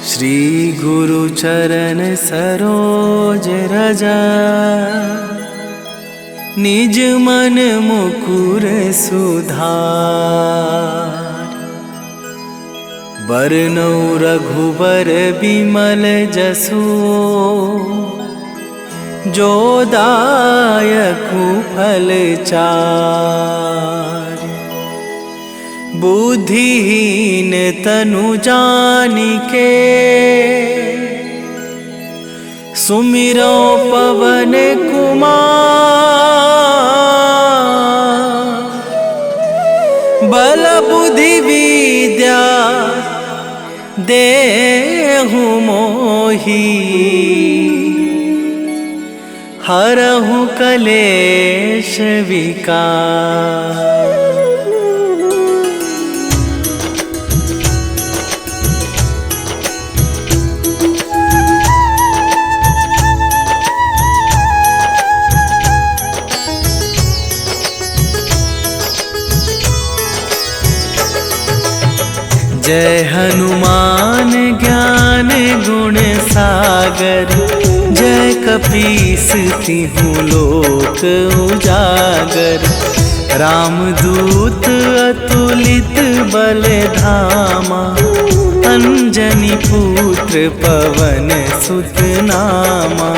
श्री गुरु चरण सरोज रजा, निज मन मुकुर सुधार। बरनौ रघुबर बिमल जसु, जो दायकु फल चार। बुद्धिहीन तनु जानिके, सुमिरो पवन कुमार। बल बुद्धि विद्या देहु मोहि, हरहु कलेश विकार। जय हनुमान ज्ञान गुण सागर, जय कपीस तिहु लोक उजागर। रामदूत अतुलित बल धामा, अंजनी पुत्र पवन सुत नामा।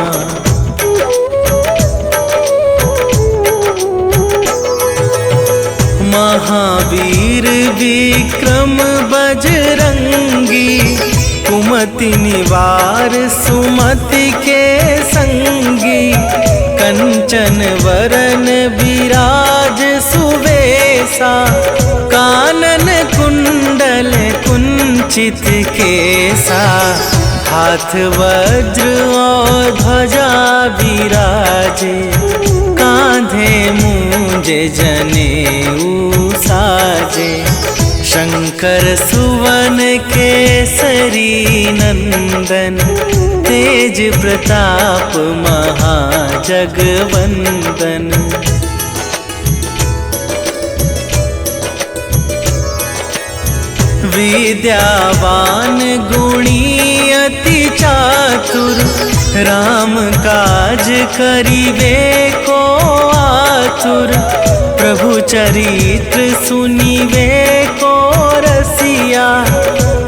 महावीर विक्रम बजरंगी, कुमति निवार सुमति के संगी। कंचन वरन विराज सुवेशा, कानन कुंडल कुंचित केसा। हाथ वज्र और ध्वजा विराजे, कांधे मूंजे जनेऊ साजे। शंकर सुवन केसरी नंदन, तेज प्रताप महाजगवंदन। विद्यावान गुणी अति चातुर, राम काज करिबे को आतुर। प्रभु चरित्र सुनिबे को रसिया,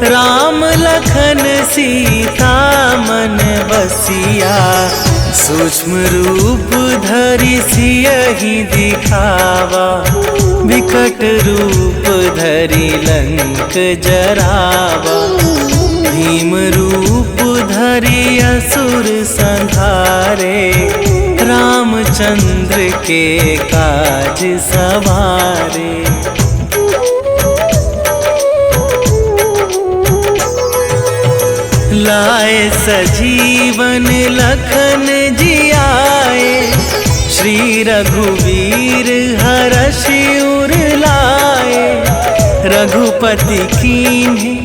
राम लखन सीता मन बसिया। सूक्ष्म रूप धरि सियहि दिखावा, विकट रूप धरि लंक जरावा। भीम रूप धरि असुर संहारे, रामचंद्र के काज सवारे। लाए सजीवन लखन जियाए, श्री रघुवीर हरषि उर लाए। रघुपति कीन्ही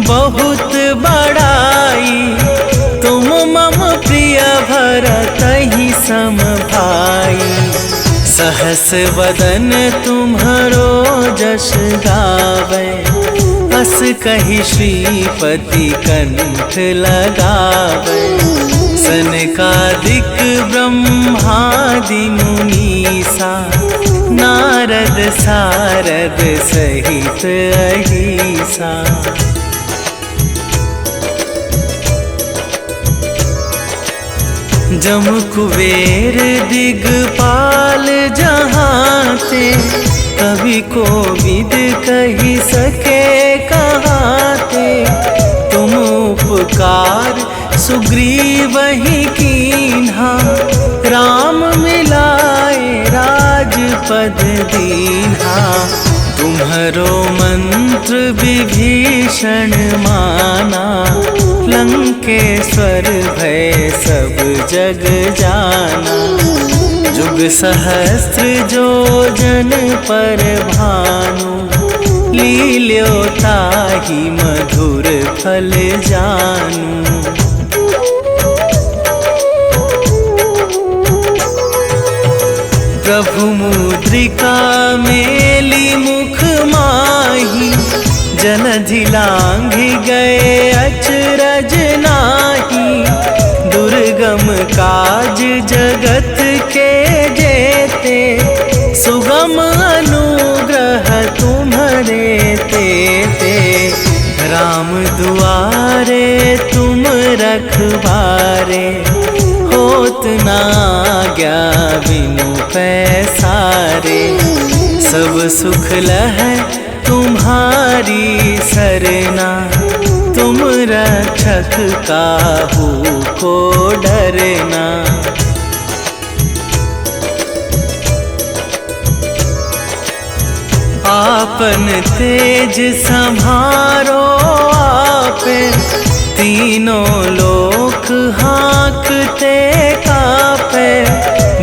बहुत बड़ाई, तुम मम प्रिय भरतहि सम भाई। सहस वदन तुम्हरो जस गावै, अस कहि श्रीपति कंठ लगावै। सनकादिक ब्रह्मादि मुनीसा, नारद सारद सहित अहिसा। जम कुबेर दिगपाल जहांते, कवि कोविद कहि सके कहाते। तुम उपकार सुग्रीवहि कीन्हा, राम मिलाए राजपद दीन्हा। तुम्हरो मंत्र विभीषण माना, लंकेश्वर भय सब जग जाना। जुग सहस्त्र जो जन पर भानु, लील्यो ताहि मधुर फल जानू। प्रभु मुद्रिका मेली मुख माही, जन झिलांघि गए अचरज जगत के जेते, सुगम अनुग्रह तुम्हारे तेते। राम दुआरे तुम रखवारे, होत ना आज्ञा बिनु पैसारे। सब सुख लहै तुम्हारी सरना, तुम रक्षक काहू को डरना। आपन तेज संभारो आपे, तीनों लोक हाँकते कापे।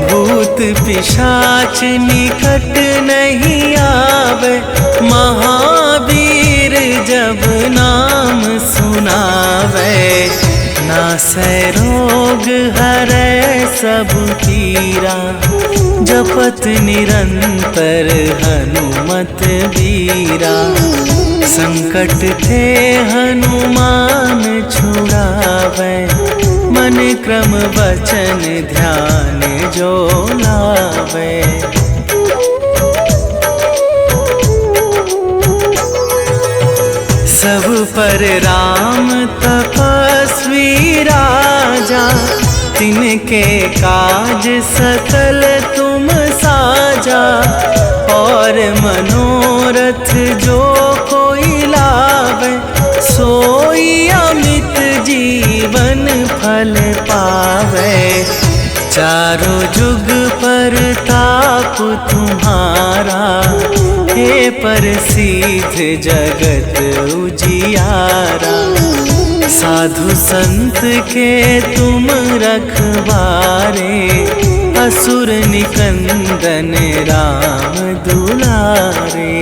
भूत पिशाच निकट नहीं आवे, महावीर जब नाम सुनावे। नासै रोग हरै सब पीरा, जपत निरंतर हनुमत बीरा। संकट ते हनुमान छुड़ावे, मन क्रम वचन ध्यान जो लावे। सब पर राम तपस्वी राजा, तिनके काज सकल तुम साजा। और मनोरथ जो कोई लावे, सोई अमित जीवन फल पावे। चारों जुग परताप तुम्हारा, हे प्रसिद्ध जगत उजियारा। साधु संत के तुम रखवारे, असुर निकंदन राम दुलारे।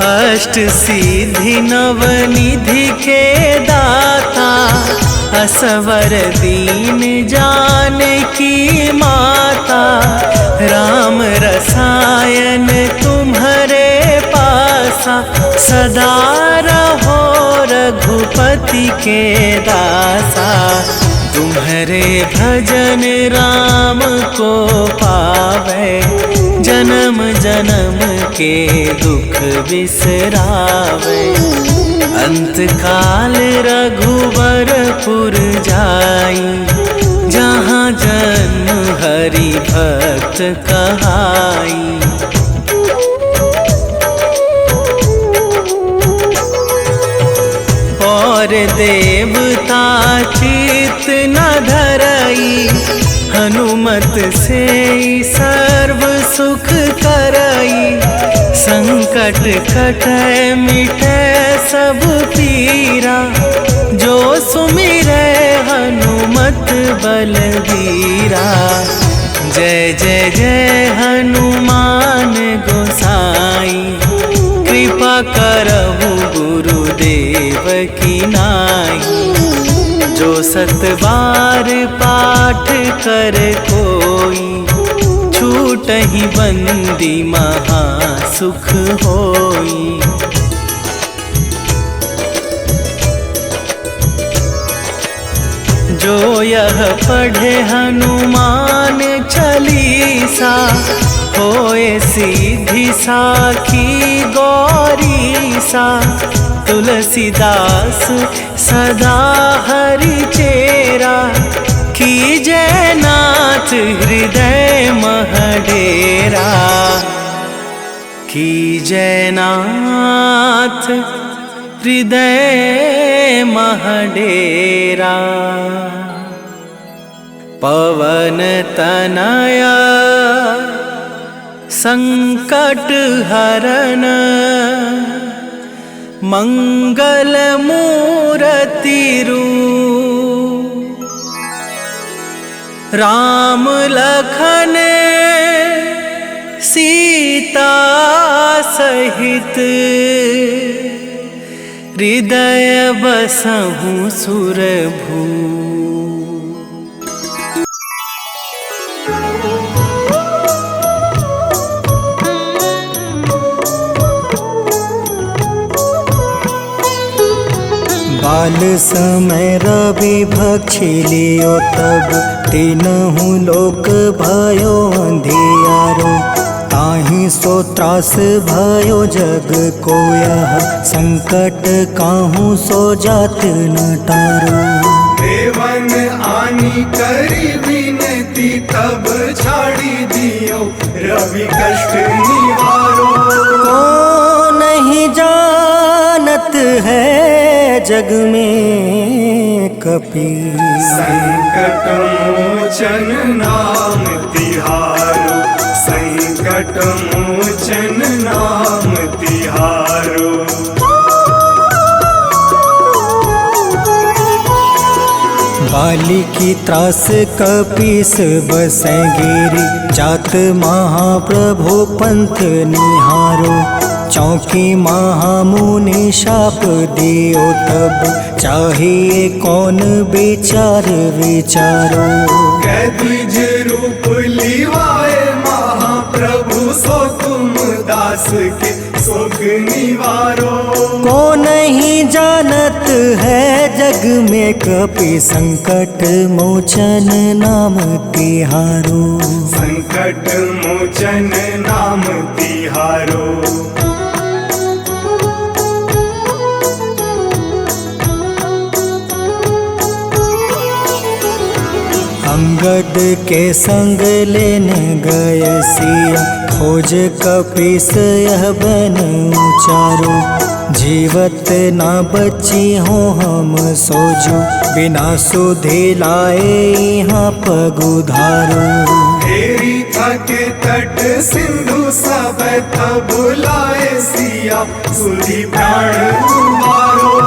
अष्ट सिद्धि नवनिधि के दाता, असवर दीन जानकी माता। राम रसायन तुम्हारे पासा, सदा रहो रघुपति के दासा। तुम्हारे भजन राम को पावे, जन्म जन्म के दुख बिसरावे। अंत काल रघुवरपुर जाई, जहाँ जन्म हरि भक्त कहाई। और देवता चित न धरई, हनुमत से सर्व सुख करई। संकट कटै मिटै सब पीरा, जो सुमिरै हनुमत बलबीरा। जय जय जय हनुमान गोसाई, कृपा करहु गुरुदेव की नाई। जो सत बार पाठ कर कोई, छूटहि बंदी महा सुख होई। जो यह पढ़े हनुमान चालीसा, होए सीधी साखी गौरीसा। तुलसीदास सदा हरि चेरा, कीजय नाथ हृदय मह डेरा। कीजय नाथ हृदय मह डेरा। पवन तनया संकट हरन, मंगल मूर्ति रूप। राम लखन सीता सहित, हृदय बसहु सुरभू। काल समय रवि भक्षी लियो तब तीनहु लोक भयो अंधियारो। ताहि सो त्रास भयो जग को यह संकट काहू सो जात न टारो। देवन आनी करी विनती तब छाड़ी दियो रवि कष्ट निवारो। को नहीं जानत है जग में कपि संकट मोचन नाम तिहारो। संकट मोचन नाम तिहारो। बाली की त्रास कपीस बसै गिरी। जात महाप्रभु पंथ निहारो। चौकी महामुनि शाप दियो तब चाहिए कौन विचार विचारो। कैद्विज रूप लिवाए महाप्रभु सो तुम दास के शोक निवारो। को नहीं जानत है जग में कपि संकट मोचन नाम तिहारो। संकट मोचन नाम तिहारो। अंगद के संग लेने गए सिया। खोज कपीस यह बन उचारो। जीवत ना बची हो हम सोजो। बिना सुधे लाए यहाँ पगुधारो। तेरी थके तट सिंधु सब तब लाए सिया। सुधी प्राण तुम्हारो।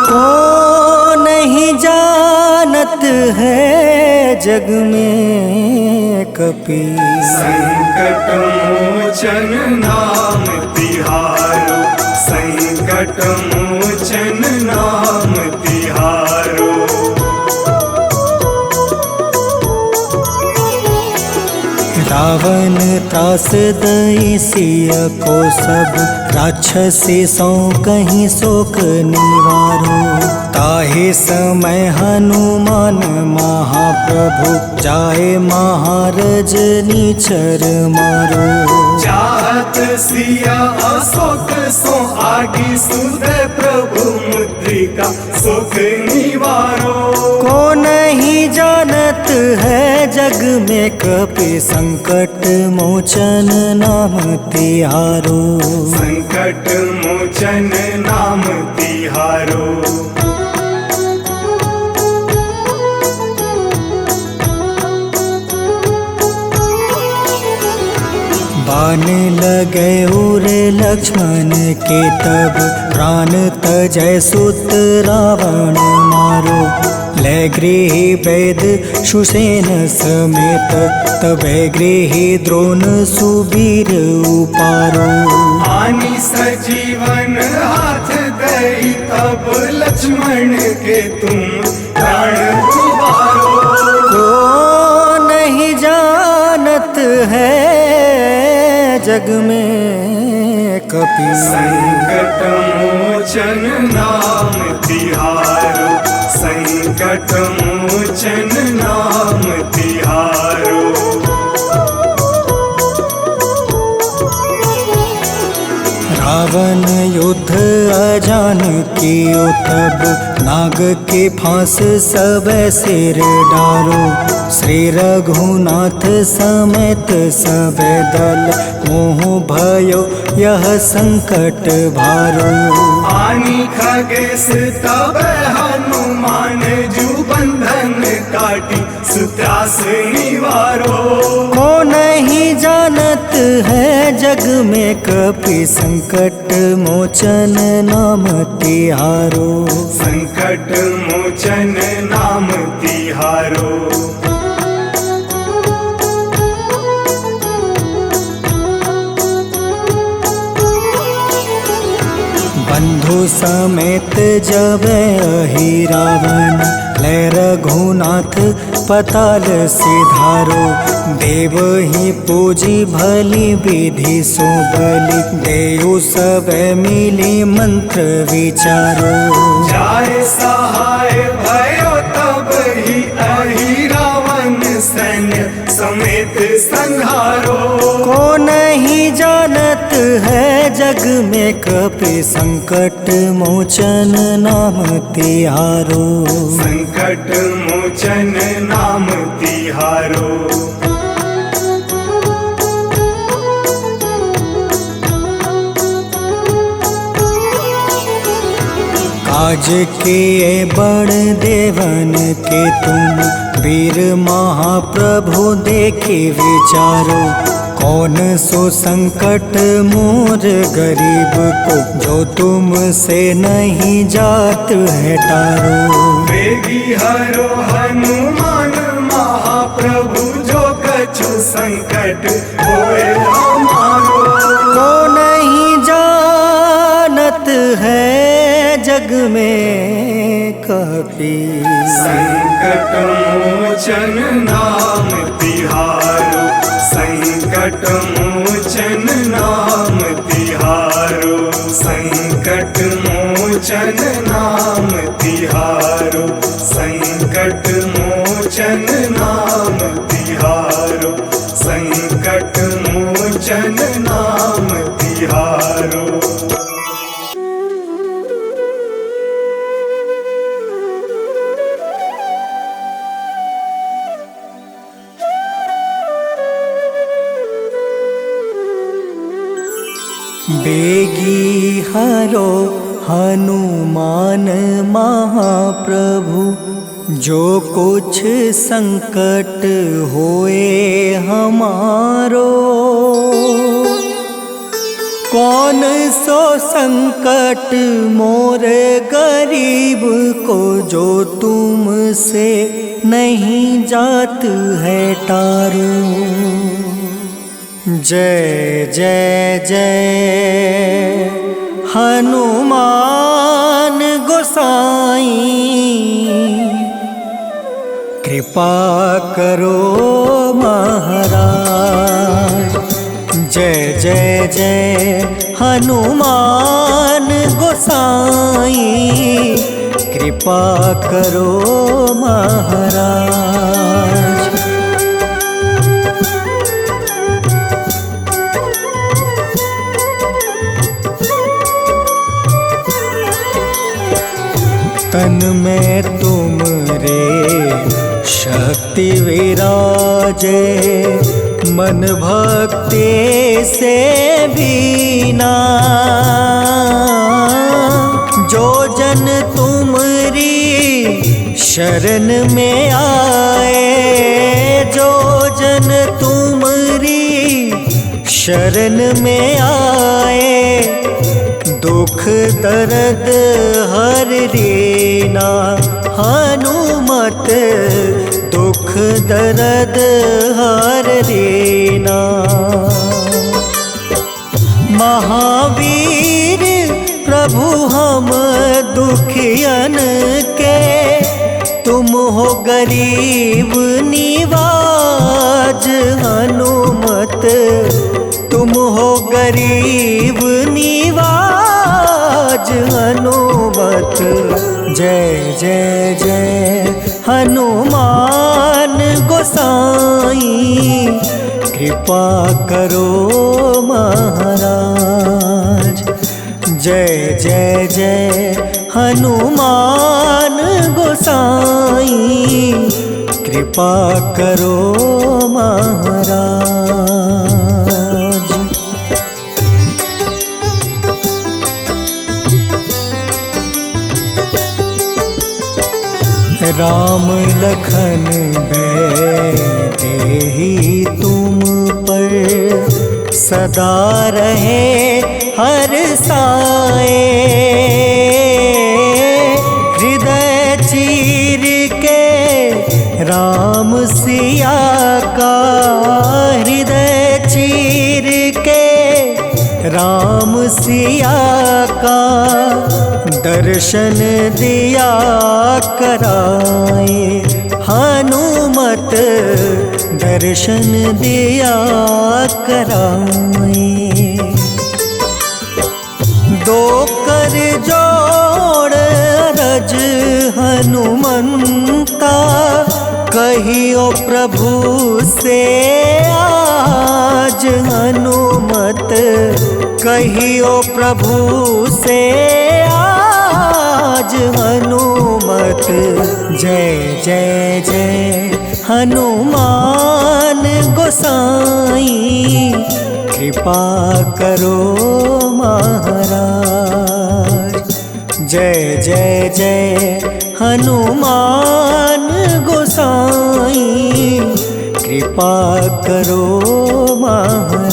को नहीं जानत है जग में कपि संकट मोचन नाम तिहारो। संकट मोचन नाम तिहारो। रावण त्रास दई सिया को सब। राक्षसी सो कहीं शोक निवारो। ताहे समय हनुमान महाप्रभु जाए महारज नीचर मारो। चाहत सिया अशोक सो आगी सुदय प्रभु मुद्रिका सुख निवारो। को नहीं जानत है जग में कपि संकट मोचन नाम तिहारो। संकट मोचन नाम तिहारो। बाण लगे उर लक्ष्मण के तब प्राण तजय सुत रावण मारो। ले गृह वैद सुसेन समेत तबे गृह द्रोण सुबीर उपारो। आनी सजीवन हाथ दई तब लक्ष्मण के तुम प्राण उबारो। को नहीं जानत है जग में कपि संकट मोचन नाम तिहारो। संकट मोचन नाम तिहारो। रावण युद्ध अजान कियो तब नाग के फांस सब सिर डारो। श्री रघुनाथ समेत सब दल मोह भयो यह संकट भारो। आनी खगेश तब हनुमान जू बंधन काटी सुत्रास निवारो। को नहीं जानत है जग में कपि संकट मोचन नाम तिहारो। संकट मोचन नाम तिहारो। बंधु समेत जब अहि रावण, ले रघुनाथ पताल सिधारो। देव ही पूजी भली विधि सो बलि, देव सब मिली मंत्र विचारो। जाय सहाय भयो तब ही अहि रावण सैन्य समेत संहारो। को नहीं जानत है जग में कपि संकट मोचन नाम तिहारो। संकट मोचन नाम तिहारो। काज किए बड़ देवन के तुम, वीर महाप्रभु देखे विचारो। कौन सो संकट मोर गरीब को, जो तुमसे नहीं जात है टारो। वेगी हरो हनुमान महाप्रभु, जो कछु संकट होए हमारो। को नहीं जानत है जग में कपि, संकट मोचन नाम तिहारो। संकट मोचन नाम तिहारो। संकट मोचन नाम तिहारो। संकट मोचन नाम तिहारो। संकट मोचन नाम तिहारो। बेगी हरो हनुमान महाप्रभु, जो कुछ संकट होए हमारो। कौन सो संकट मोर गरीब को, जो तुमसे नहीं जात है टारो। जय जय जय हनुमान गोसाई, कृपा करो महाराज। जय जय जय हनुमान गोसाई, कृपा करो महाराज। तन में तुमरे शक्ति विराजे, मन भक्ति से बीना। जो जन तुमरी शरण में आए, जो जन तुमरी शरण में आए, दुख दर्द हर रीना। हनुमत दुख दर्द हर रीना। महावीर प्रभु हम दुखियन के, तुम हो गरीब निवाज। हनुमत तुम हो गरीब निवाज। हनुमत जय जय जय हनुमान गोसाई, कृपा करो महाराज। जय जय जय हनुमान गोसाई, कृपा करो महाराज। राम लखन देहि तुम पर, सदा रहे हर साए। हृदय चीर के राम सिया का, हृदय चीर के राम सिया का दर्शन दिया कराए, हनुमत दर्शन दिया कराए। दो कर जोड़ रज हनुमंता, कहियो प्रभु से आज हनुमत, कहियो प्रभु से आज हनुमत। जय जय जय हनुमान गोसाई, कृपा करो महाराज। जय जय जय हनुमान गोसाई, कृपा करो महाराज।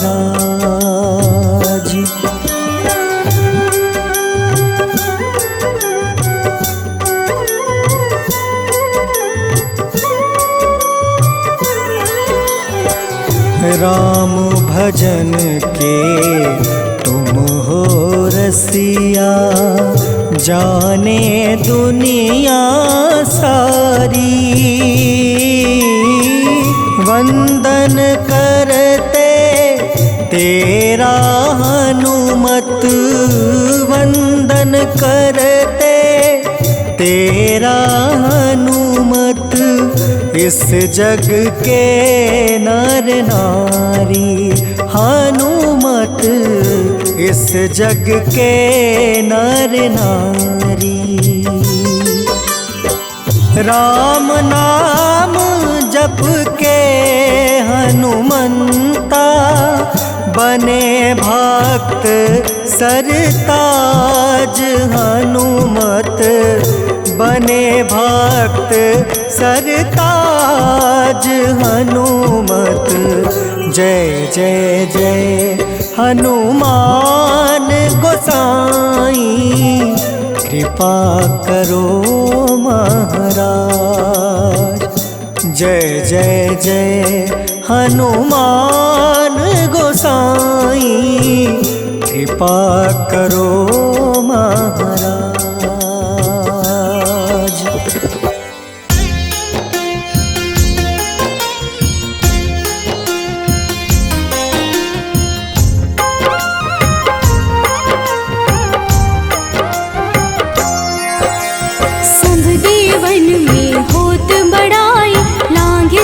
राम भजन के तुम हो रसिया, जाने दुनिया सारी। वंदन करते तेरा हनुमत, वंदन करते तेरा हनुमत। इस जग के नर नारी हनुमत, इस जग के नर नारी। राम नाम जप के हनुमंता, बने भक्त सरताज हनुमत, बने भक्त सरताज हनुमत। जय जय जय हनुमान गोसाई, कृपा करो महाराज। जय जय जय हनुमान गोसाई, कृपा करो महाराज।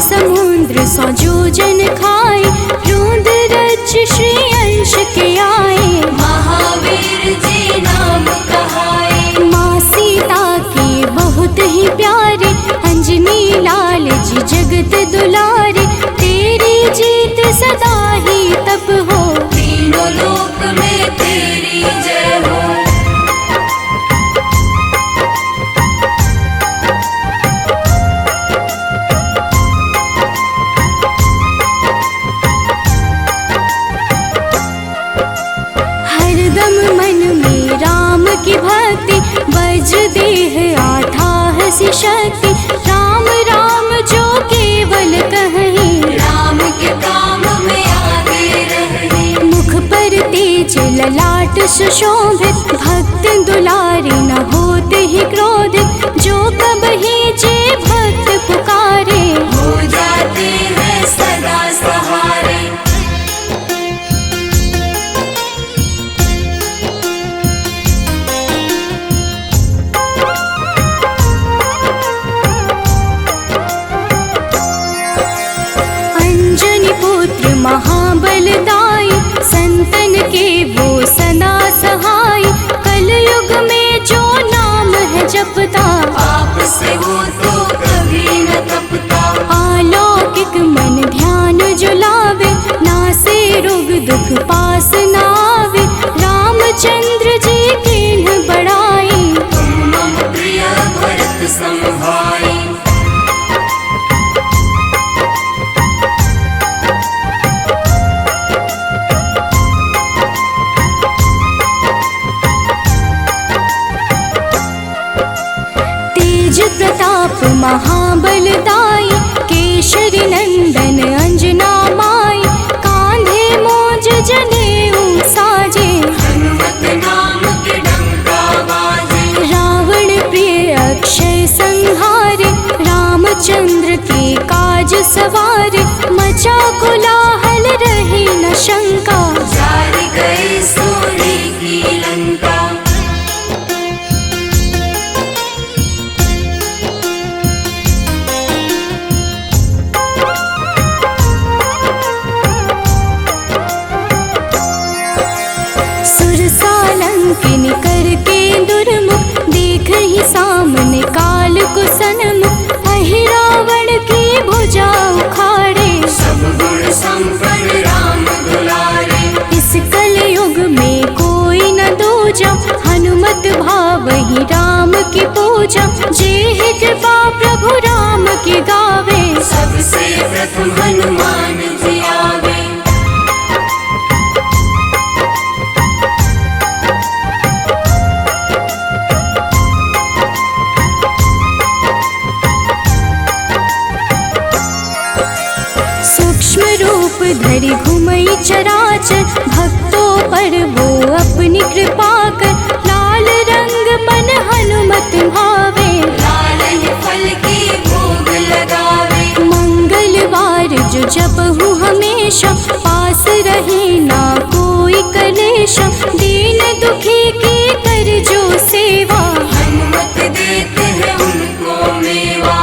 समुद्र सौ जोजन खाए, रोंद रच श्री अंश के आए, महावीर जी नाम कहाए। माँ सीता के बहुत ही प्यारे, अंजनी लाल जी जगत दुलारे। तेरी जीत सदा ही तब हो, तीनों लोक में तेरी जय हो। की भक्ति बज देह आठाह सी शक्ति, राम राम जो केवल कहें, राम के काम में आगे रहें। मुख पर तेज ललाट सुशोभित, भक्त दुलारे न होते ही क्रोधित। जो कबहि जे भक्त पुकारे, हो जाते हैं सदा सहारे। महाबलदाई, संतन के वो सदा सहाय। कलयुग में जो नाम है जपता, पाप से वो तो कभी न तपता। अलौकिक मन ध्यान जो लावे, नासे रोग दुख पास न आवे। रामचंद्र जी कीन्ह बड़ाई, तुम मम प्रिय भरत संभाई। प्रताप महाबलदाई, केशरी नंदन अंजना माई। कांधे मोज जनेऊ साजे, हनुमत सालंकिन करके दुर्मुख, देख ही सामने काल को सन्मुख। अहि रावण की भुजा उखाड़े, सब गुण संपन्न राम दुलारे। इस कलयुग में कोई न दूजा, हनुमत भावहि राम की पूजा। जेहि कृपा प्रभु राम की गावे, सबसे प्रथम हनुमान जी आवे। सूक्ष्म रूप धरि घुमई चराचर, भक्तों पर वो अपनी कृपा कर। लाल रंग मन हनुमत भावे, लाल ही फल की भोग लगावे। मंगलवार जो जपहु हमेशा, पास रहे ना कोई कलेश। दीन दुखी की कर जो सेवा, हनुमत देते हैं उनको मेवा।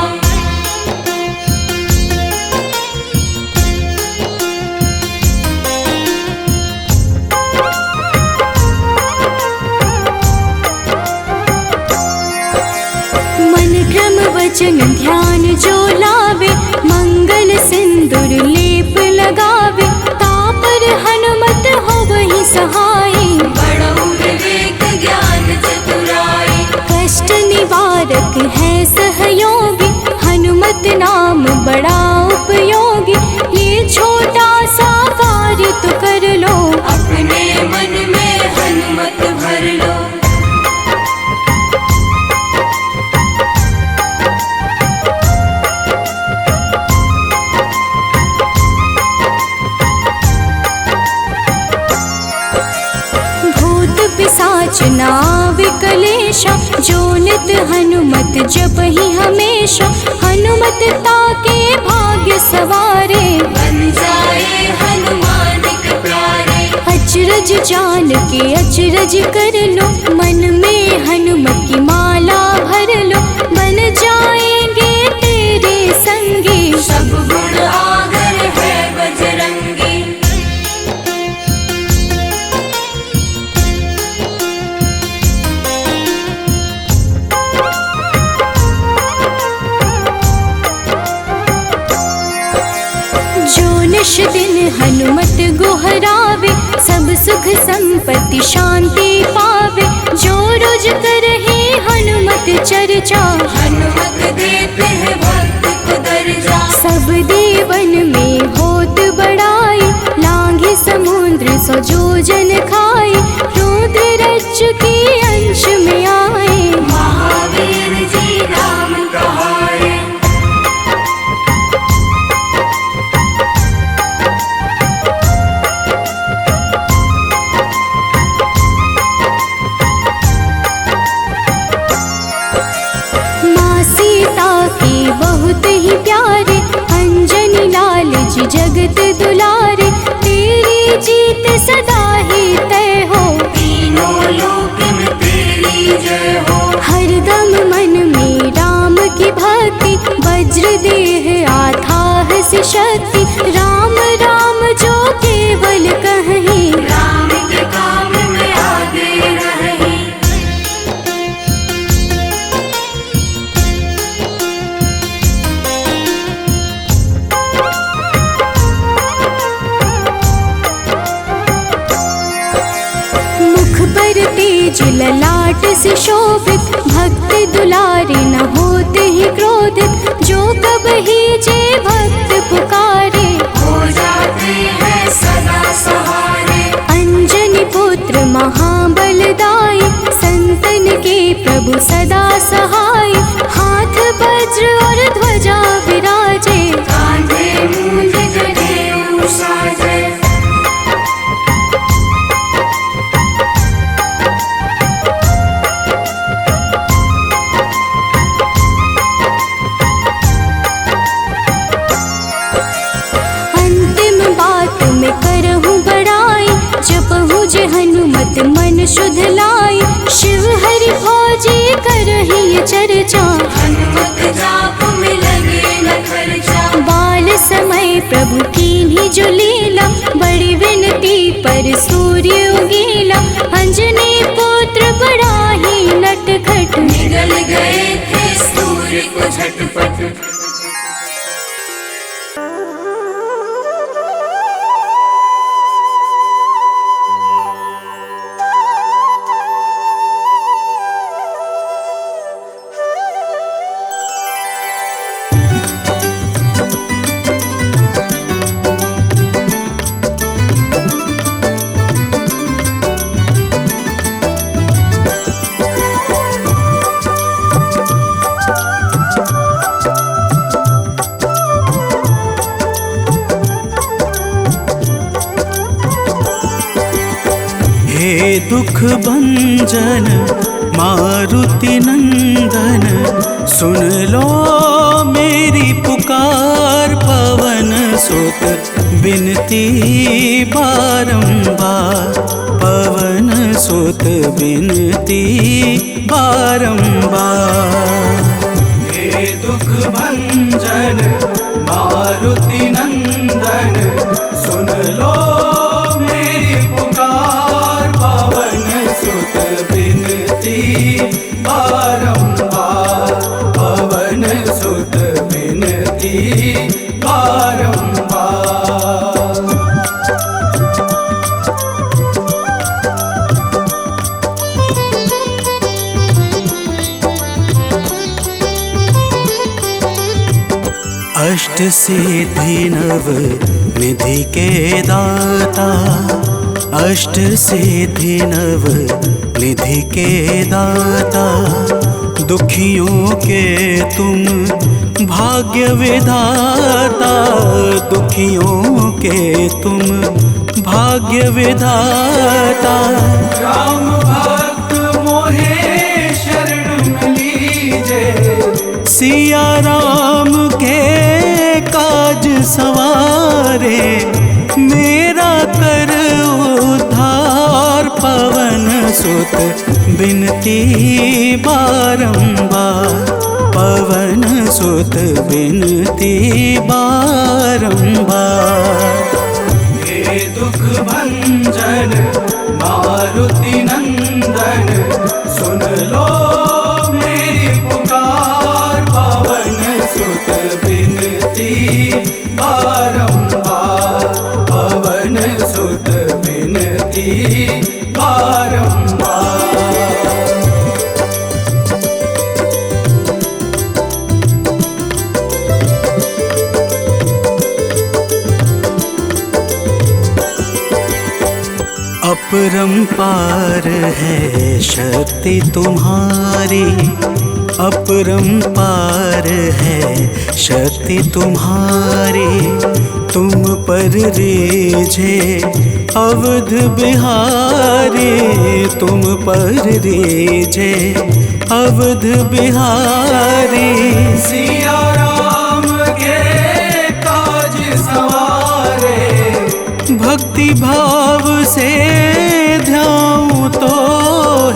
मन क्रम वचन ध्यान जो लावे, मंगल सिंदूर लेप लगावे। तापर हनुमत होवहि सहाय, बड़ऊ विवेक ज्ञान चतुराई। कष्ट निवारक है सहयोगी, हनुमत नाम बड़ा उपयोगी। ये छोटा सा कार्य तो कर लो, अपने मन में हनुमत भर लो। भूत पिशाच नाव कलेशा, जो नित हनुमत जपहि हमेशा। हनुमत ताके भाग्य सवारे, बन जाए हनुमान के प्यारे। अचरज जान के अचरज कर लो, मन में हनुमत की माला भर लो। बन जाएंगे तेरे संगी, सब गुण आगर है बजरंगी। जो निश दिन हनुमत गोहरावे, सब सुख संपत्ति शांति पावे। जो रोज करहे हनुमत चर्चा, हनुमत देते हैं भक्त को दर्जा। सब देवन में होत बड़ाई, लांघे समुद्र सो जोजन खाए। रुद्र रज की अंश में आए, महावीर जी नाम कहाए। माँ सीता के बहुत ही प्यारे, अंजनी लाल जी जगत दुलारे। तेरी जीत सदा ही तय हो, तीनों लोक में तेरी जय हो। हरदम मन में राम की भक्ति, वज्र देह आधार से शक्ति। राम राम जो केवल कहीं, राम के काम में आगे रही। मुख पर तेज ललाट से शोभित, भक्त दुलारे न होते ही क्रोधित। जो कब ही जे भक्त पुकारे, हो जाते हैं सदा सहारे। अंजनी पुत्र महाबलदाई, संतन के प्रभु सदा सहाय। हाथ वज्र और ध्वजा विराजे, कांधे मूंज जनेऊ साजे। अंतिम बात में करहूँ बड़ाई, जपहु जे हनुमत मन शुद्ध लाई। शिव हरि भोजी करहि ये चर्चा, हनुमत जाप में लगे न खर्चा। बाल समय प्रभु कीन्ही जो लीला, बड़ी विनती पर सूर्य उगीला। अंजनी झटपट। हे दुख भंजन मारुति नंदन, सुन लो मेरी पुकार। पवन सुत बिनती बारंबार, पवन सुत बिनती बारंबार। हे दुख भंजन मारुति नंदन, सुन लो मेरी पुकार। पवन सुत बिनती बारंबार, पवन सुत बिनती बारंबार। अष्ट सिद्धि नव निधि के दाता, अष्ट सिद्धि नव निधि के दाता। दुखियों के तुम भाग्य विधाता, दुखियों के तुम भाग्य विधाता। राम भक्त मोहे शरण लीजे, सिया राम के काज सवारे। मेरा कर उद्धार, पवन सुत बिनती बारंबार, पवन सुत बिनती बारंबार। हे दुख भंजन मारुति नंदन, सुन लो मेरी पुकार। पवन सुत बिनती बारंबार, पवन सुत बिनती बारंबार। अपरंपार है शक्ति तुम्हारी, अपरंपार है शक्ति तुम्हारी। तुम पर रीझे अवध बिहारी, तुम पर रीझे अवध बिहारी। सिया राम के काज सवारे, भक्ति भाव से ध्याऊं तो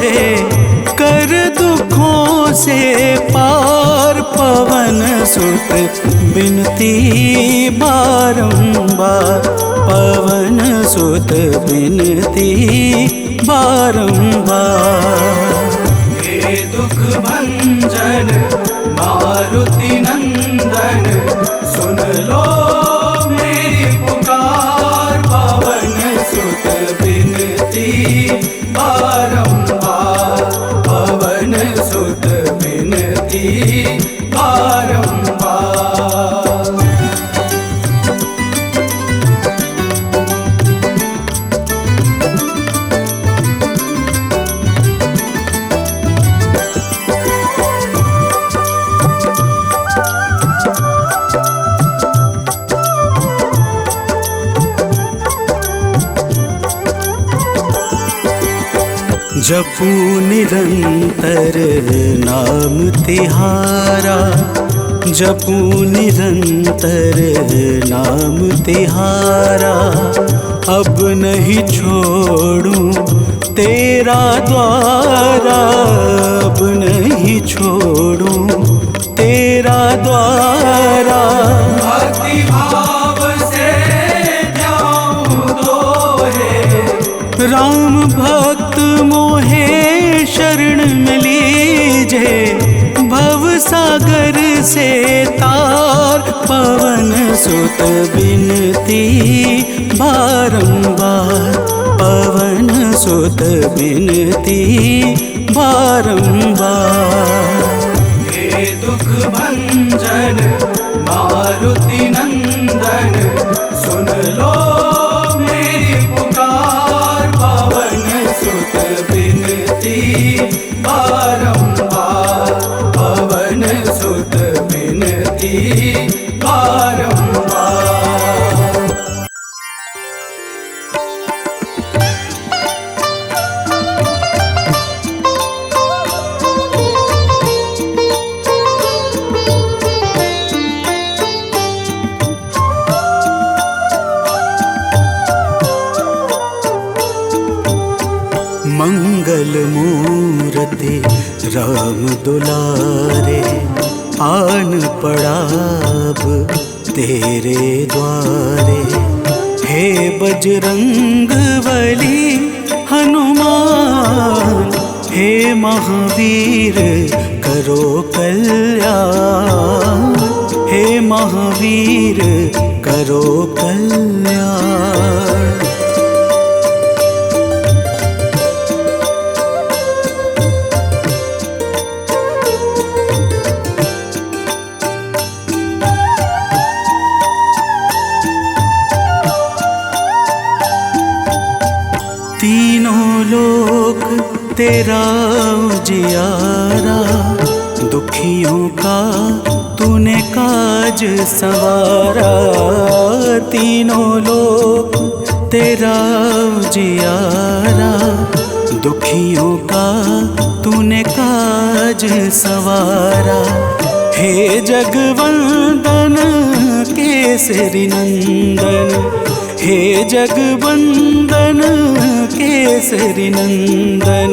है कर दुखों से पार। पवन सुत बिनती बारंबार, पवन सुत बिनती बारंबार। हे दुख भंजन मारुति नंदन, सुन लो मेरी पुकार। पवन सुत बिनती बारंबार, पवन सुत बिनती बारंबार। जपू निरंतर नाम तिहारा, जपू निरंतर नाम तिहारा। अब नहीं छोड़ूं तेरा द्वारा, अब नहीं छोड़ूं तेरा द्वारा। भक्ति भाव से जाऊं तो है राम भक्त मोहे शरण में लीजे। भव सागर से तार, पवन सुत बिनती बारंबार, पवन सुत बिनती बारंबार। हे दुख भंजन मारुति नंदन, सुन लो मेरी पुकार, पवन सुत बिनती बारंबार, पवन सुत बिनती बारंबार। मंगल मूर्ति राम दुलारे, आन पड़ा अब तेरे द्वारे। हे बजरंग बली हनुमान, हे महावीर करो कल्याण, हे महावीर करो कल्याण। तीनों लोक तेरा उजियारा, दुखियों का तूने काज सवारा। तीनों लोक तेरा उजियारा, दुखियों का तूने काज सवारा। हे जगवंदन केसरी नंदन, हे जगवंदन केसरी नंदन,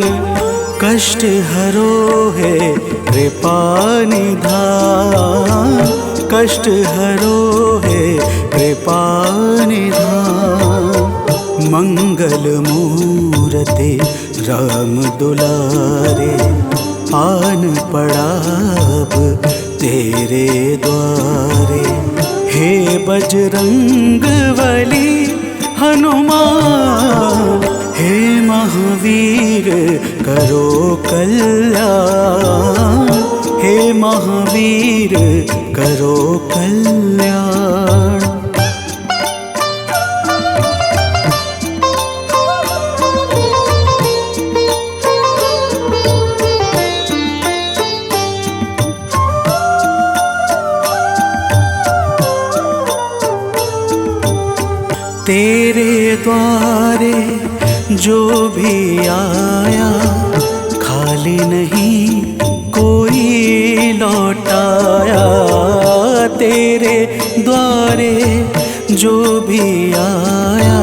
कष्ट हरो है कृपा निधान, कष्ट हरो है कृपा निधान। मंगल मूर्ति राम दुलारे, आन पड़ा अब तेरे द्वारे। हे बजरंग बली हनुमान, हे महावीर करो कल्याण, हे महावीर करो कल्याण। तेरे द्वारे जो भी आया, खाली नहीं कोई लौटाया। तेरे द्वारे जो भी आया,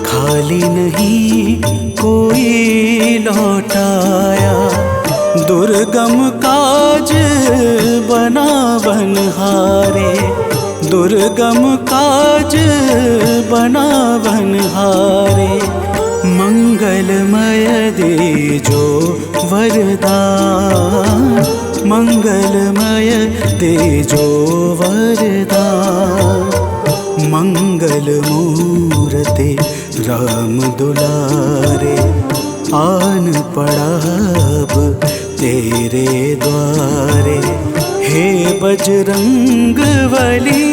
खाली नहीं कोई लौटाया। दुर्गम काज बना बनहारे, दुर्गम काज बना बनहारे। मंगलमय दे जो वरदान, मंगलमय दे जो वरदान। मंगल मूर्ति राम दुलारे, आन पड़ा अब तेरे द्वारे। हे बजरंग बली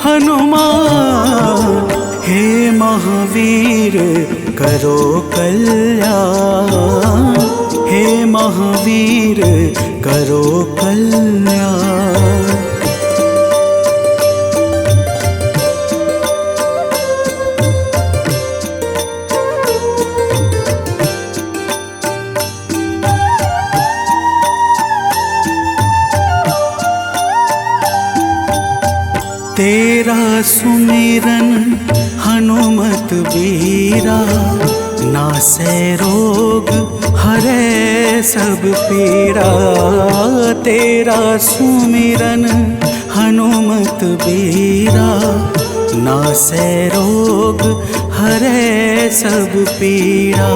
हनुमान, हे महावीर करो कल्याण, हे महावीर करो कल्याण। तेरा सुमिरन हनुमत बीरा, नासै रोग हरै सब पीरा। तेरा सुमिरन हनुमत बीरा, नासै रोग हरै सब पीरा।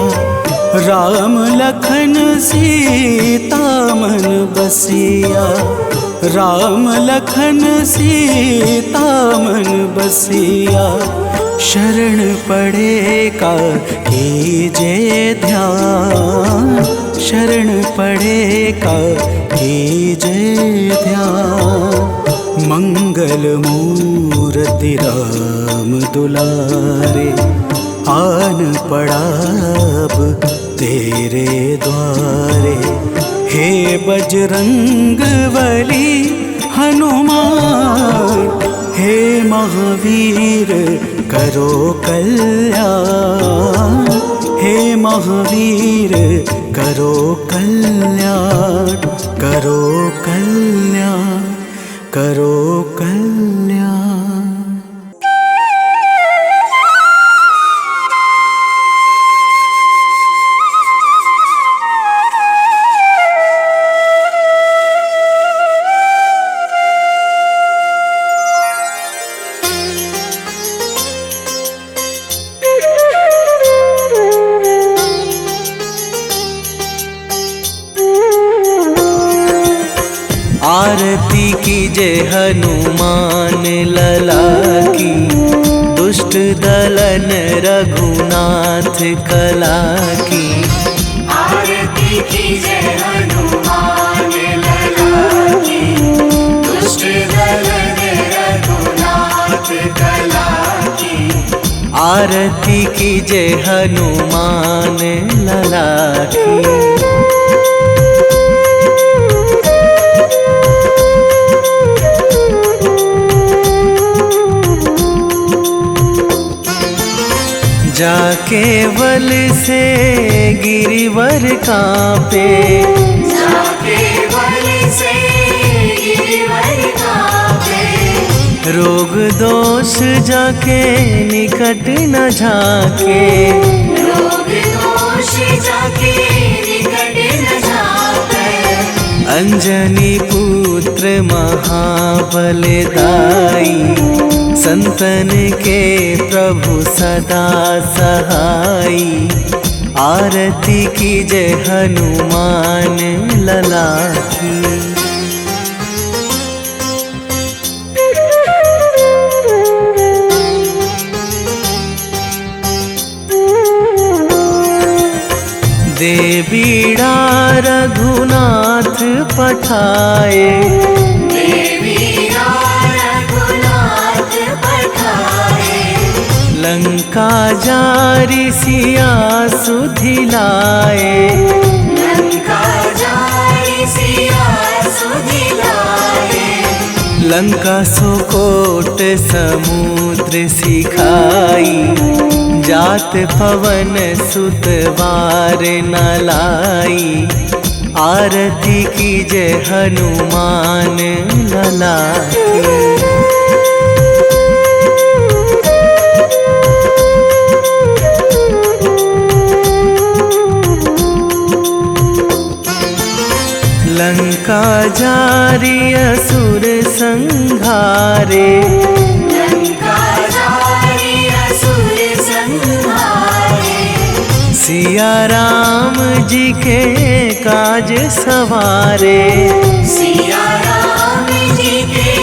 राम लखन सीता मन बसिया, राम लखन सीता मन बसिया, शरण पड़े का कीजे ध्यान, शरण पड़े का कीजे ध्यान। मंगल मूर्ति राम दुलारे, आन पड़ा अब तेरे द्वारे। हे बजरंग बली हनुमान, हे महावीर करो कल्याण, हे महावीर करो कल्याण, करो कल्याण, करो कल्याण। आरती कीजे हनुमान लला की, दुष्ट दलन रघुनाथ कला की। आरती कीजे हनुमान लला की, दुष्ट दलन रघुनाथ कला की। आरती कीजे हनुमान लला की। जाके बल से गिरिवर कांपे, जाके बल से गिरिवर कांपे। रोग दोष जाके निकट न झाके, रोग दोष जाके निकट न झाके। अंजनी पुत्र महाबलदाई, संतन के प्रभु सदा सहाई। आरती कीजे हनुमान लला की। देवीड़ा रघुनाथ पठाए, लंका जारी सिया सुधिलाए, लंका जारी सिया सुधिलाए। लंका सुकोट समुद्र सिखाई, जात पवन सुत वार न लाई। आरती कीजे हनुमान लला की। लंका जारी असुर संहारे, लंका जारी असुर संहारे। सिया राम जी के काज सवारे, सिया राम जी के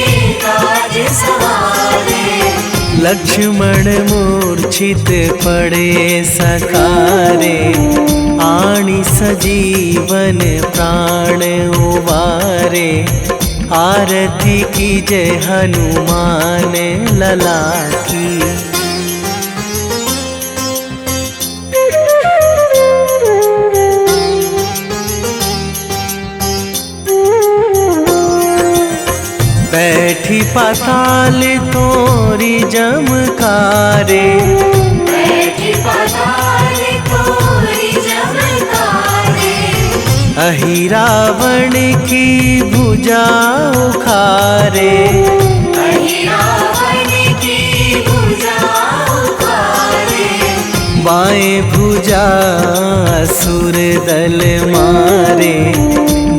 काज सवारे। लक्ष्मण मूर्छित पड़े सकारे, आणी सजीवन प्राण उबारे। आरती कीजे हनुमान लला की। बैठी पाताल तोरी जमकारे, बैठी पाताल तोरी जमकारे। सिया राम जी के काज सवारे, सिया राम जी के काज सवारे। लक्ष्मण मूर्छित पड़े सकारे, आणी सजीवन प्राण उबारे। आरती कीजे हनुमान लला की। बैठी पाताल तोरी जमकारे, बैठी पाताल तोरी जमकारे। बैठी पाताल तोरी जमकारे, बैठी पाताल तोरी जमकारे। अहि रावण की भुजा उखारे, अहि रावण की भुजा उखारे। बाएं भुजा असुर दल मारे,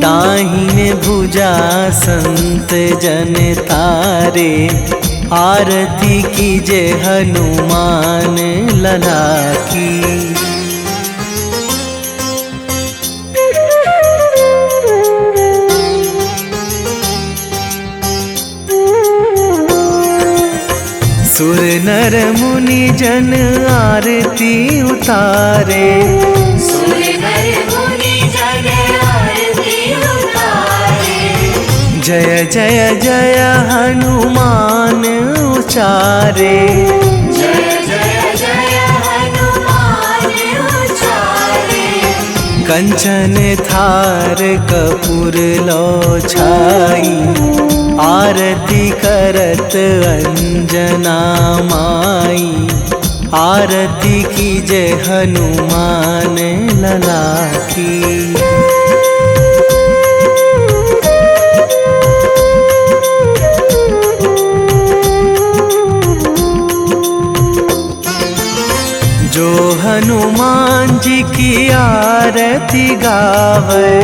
दाहिने भुजा संत जन तारे। आरती कीजे हनुमान लला की। नर मुनि जन आरती उतारे। सुर नर मुनि जन आरती उतारे। जय जय जय हनुमान उचारे। जय जय जय हनुमान उचारे। कंचन थार कपूर लो छाई, आरती करत अंजना माई। आरती कीजे हनुमान लला की। जो हनुमान जी की आरती गावे।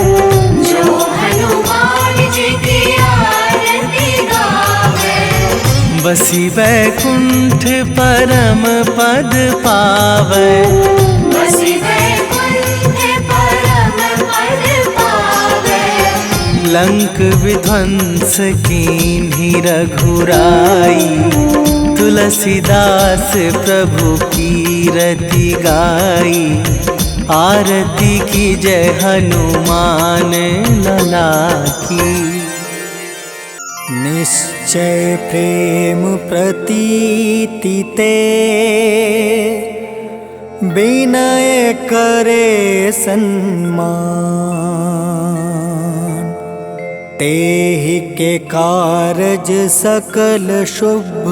जो हनुमान जी की आरती गावे। बसी वैकुंठ परम पद पावे। बसी वैकुंठ परम पद पावे। लंक विध्वंस कीन्ही रघुराई। तुलसीदास प्रभु कीरति गाई। आरती की जय हनुमान लला की। निश्चय प्रेम प्रतीति ते, विनय करे सन्मान। तेहि के कारज सकल शुभ,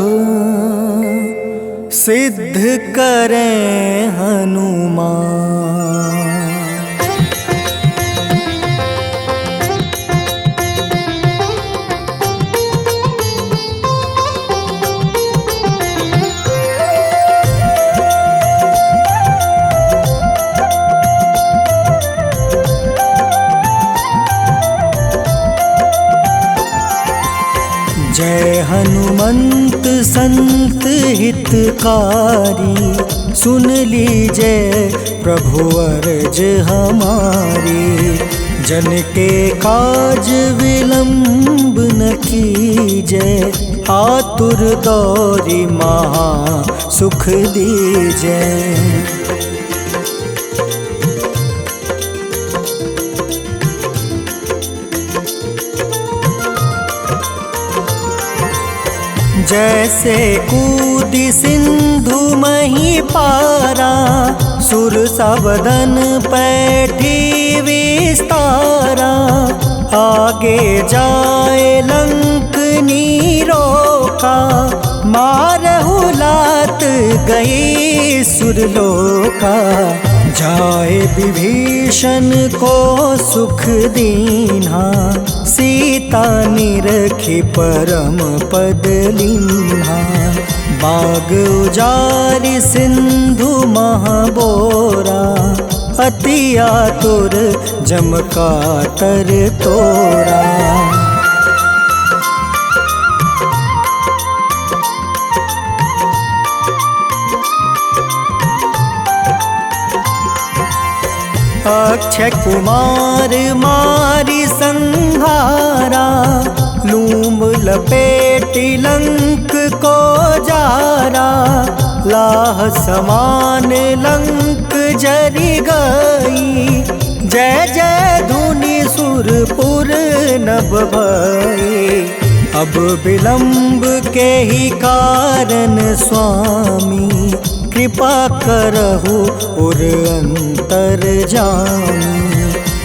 सिद्ध करें हनुमान। जय हनुमंत संत हितकारी। सुन लीजिए प्रभु अर्ज हमारी। जन के काज विलंब न कीजिए। आतुर दौरी महा सुख दीजिए। जैसे कूदी सिंधु मही पारा। सुर सबदन पैठी विस्तारा। आगे जाए लंक नीरोका। मारहु लात गई सुरलोका। जाए विभीषण को सुख दीन्हा। सीता निरखी परम पद लीन्हा। बाग उजारि सिंधु महाबोरा। अति आतुर जम कातर तोरा। अक्षय कुमार मारी संहारा। लूम लपेटी लंक को जारा। लाह समान लंक जरी गई। जय जय धुनि सुरपुर नभ भई। अब विलंब के ही कारण स्वामी। कृपा करहु उर अंतर जामी।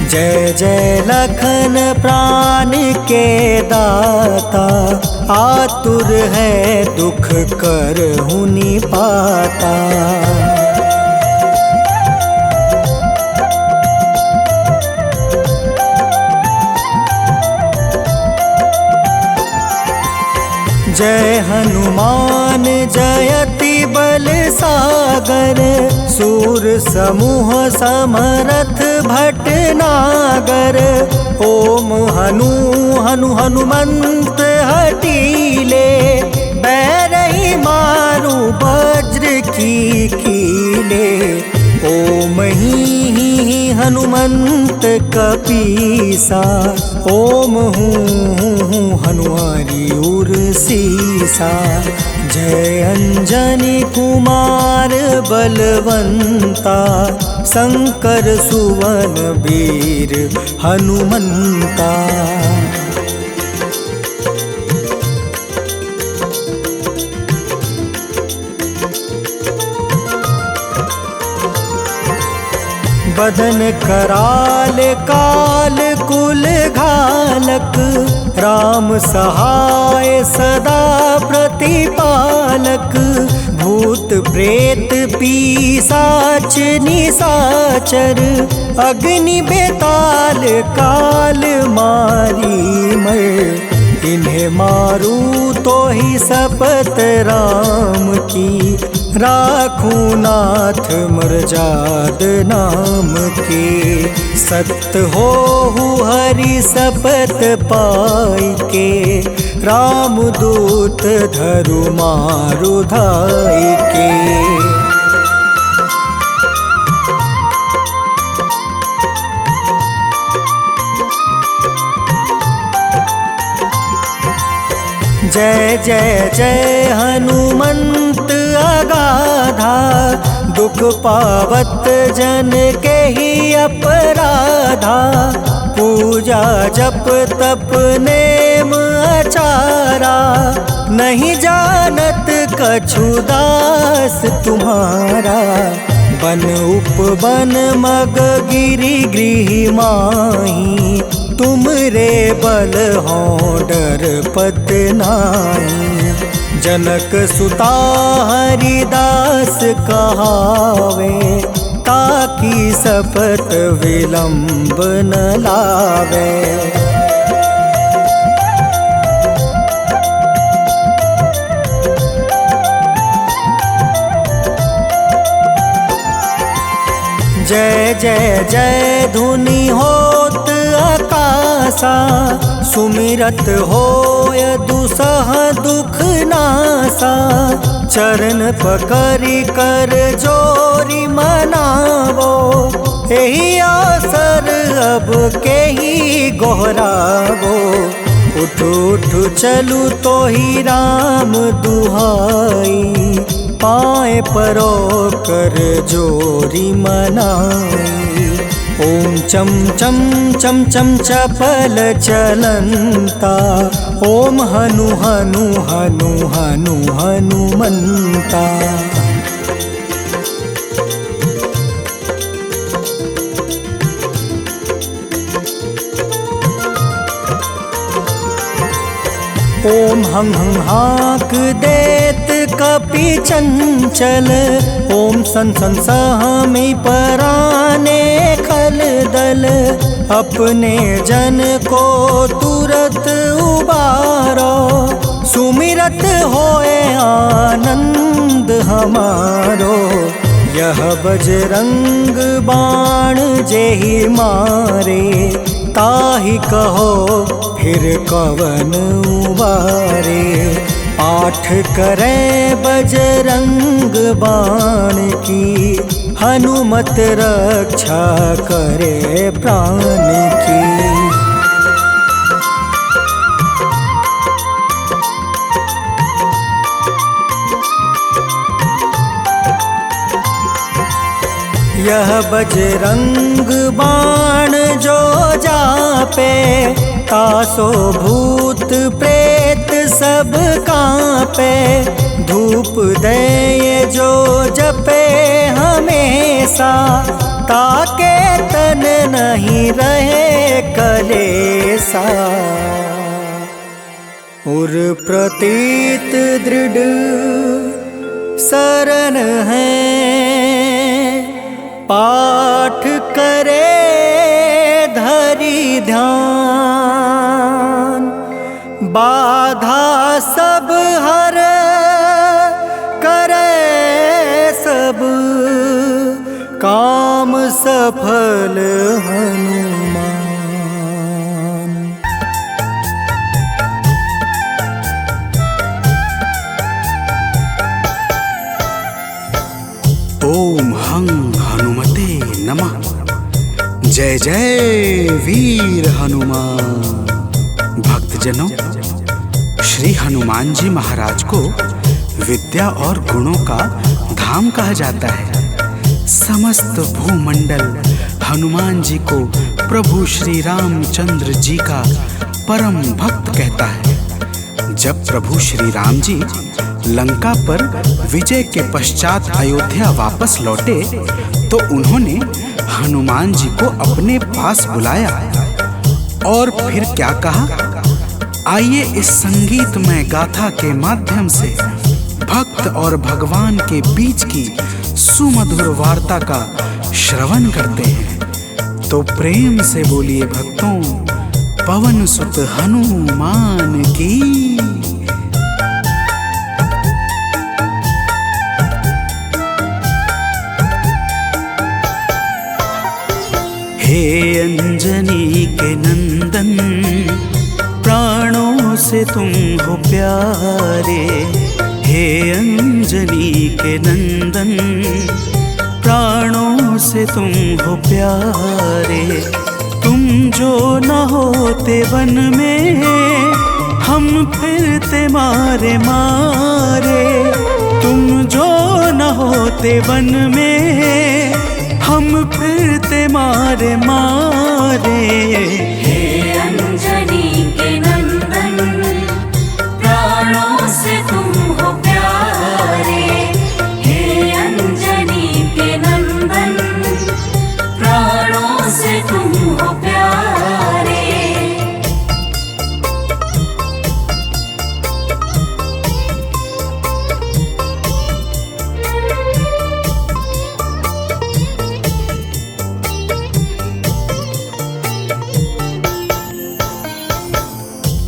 जय जय लखन प्राण के दाता। आतुर है दुख करहु निपाता। जय हनुमान जयति बल सागर। सूर समूह समरथ भटनागर। ओम हनु हनु हनुमंत हटीले। बैरही मारू वज्र की कीले। ओम ही हनुमंत कपीसा। ओम हूँ हनुमारी उर सीसा। जय अंजनी कुमार बलवंता, शंकर सुवन वीर हनुमंता। बदन कराल काल कुल घालक, राम सहाय सदा प्रतिपालक। भूत प्रेत पिशाच निशाचर, अग्नि बेताल काल मारी मर। इन्हें मारू तो ही शपथ राम की, राखूं नाथ मर्जाद नाम के। सत्य हो हरि शपथ पाई के, राम दूत धरु मारु धाई के। जय जय जय हनुमंत अगाधा, दुख पावत जन के ही अपराधा। पूजा जप तप नेम आचारा, नहीं जानत कछु दास तुम्हारा। बन उपवन मग गिरि गृह माही, तुम रे बल हो डर पत नाई। जनक सुता हरिदास कहावे, ताकि शपथ विलंब न लावे। जय जय जय धुनि होत आकाशा, सुमिरत होय दुसह दुख नासा। चरण पकड़ि कर जोरी मनावो, एही आसर अब के ही गोहरावो। उठ उठ चलू तो ही राम दुहाई, पाए परो कर जोरी मनाई। ओम चम चम चम चम चपल चलंता, ओम हनु हनु हनु हनु हनुमंता। ओम हं हं हाक देत कपि चंचल, ओम सन सन सहमी पराने खल दल। अपने जन को तुरत उबारो, सुमिरत होए आनंद हमारो। यह बजरंग बाण जेहि मारे, ताहि कहो फिर कवन उबारे। पाठ करें बजरंग बाण की, हनुमत रक्षा करे प्राण की। यह बजरंग बाण जो जापे, तासो भूत प्रेत सब कांपे। धूप दे जो जपे हमेशा, ताके तन नहीं रहे कलेसा। उर प्रतीत दृढ़ शरण है, पाठ करे धरि ध्यान। बाधा सब हर करे सब, काम सफल हनुमान। ओम हं हनुमते नमः। जय जय वीर हनुमान। भक्तजनों, श्री हनुमान जी महाराज को विद्या और गुणों का धाम कहा जाता है। समस्त भूमंडल हनुमान जी को प्रभु श्री रामचंद्र जी का परम भक्त कहता है। जब प्रभु श्री राम जी लंका पर विजय के पश्चात अयोध्या वापस लौटे तो उन्होंने हनुमान जी को अपने पास बुलाया और फिर क्या कहा, आइए इस संगीतमय गाथा के माध्यम से भक्त और भगवान के बीच की सुमधुर वार्ता का श्रवण करते हैं। तो प्रेम से बोलिए भक्तों, पवन सुत हनुमान की। हे अंजनी के नंदन, प्राणों से तुम हो प्यारे। हे अंजनी के नंदन, प्राणों से तुम हो प्यारे। तुम जो न होते वन में, हम फिरते मारे मारे। तुम जो न होते वन में, हम फिरते मारे मारे। हे अंजनी के नंदन, प्राणों से तुम हो प्यारे। हे अंजनी के नंदन, प्राणों से तुम हो प्यारे।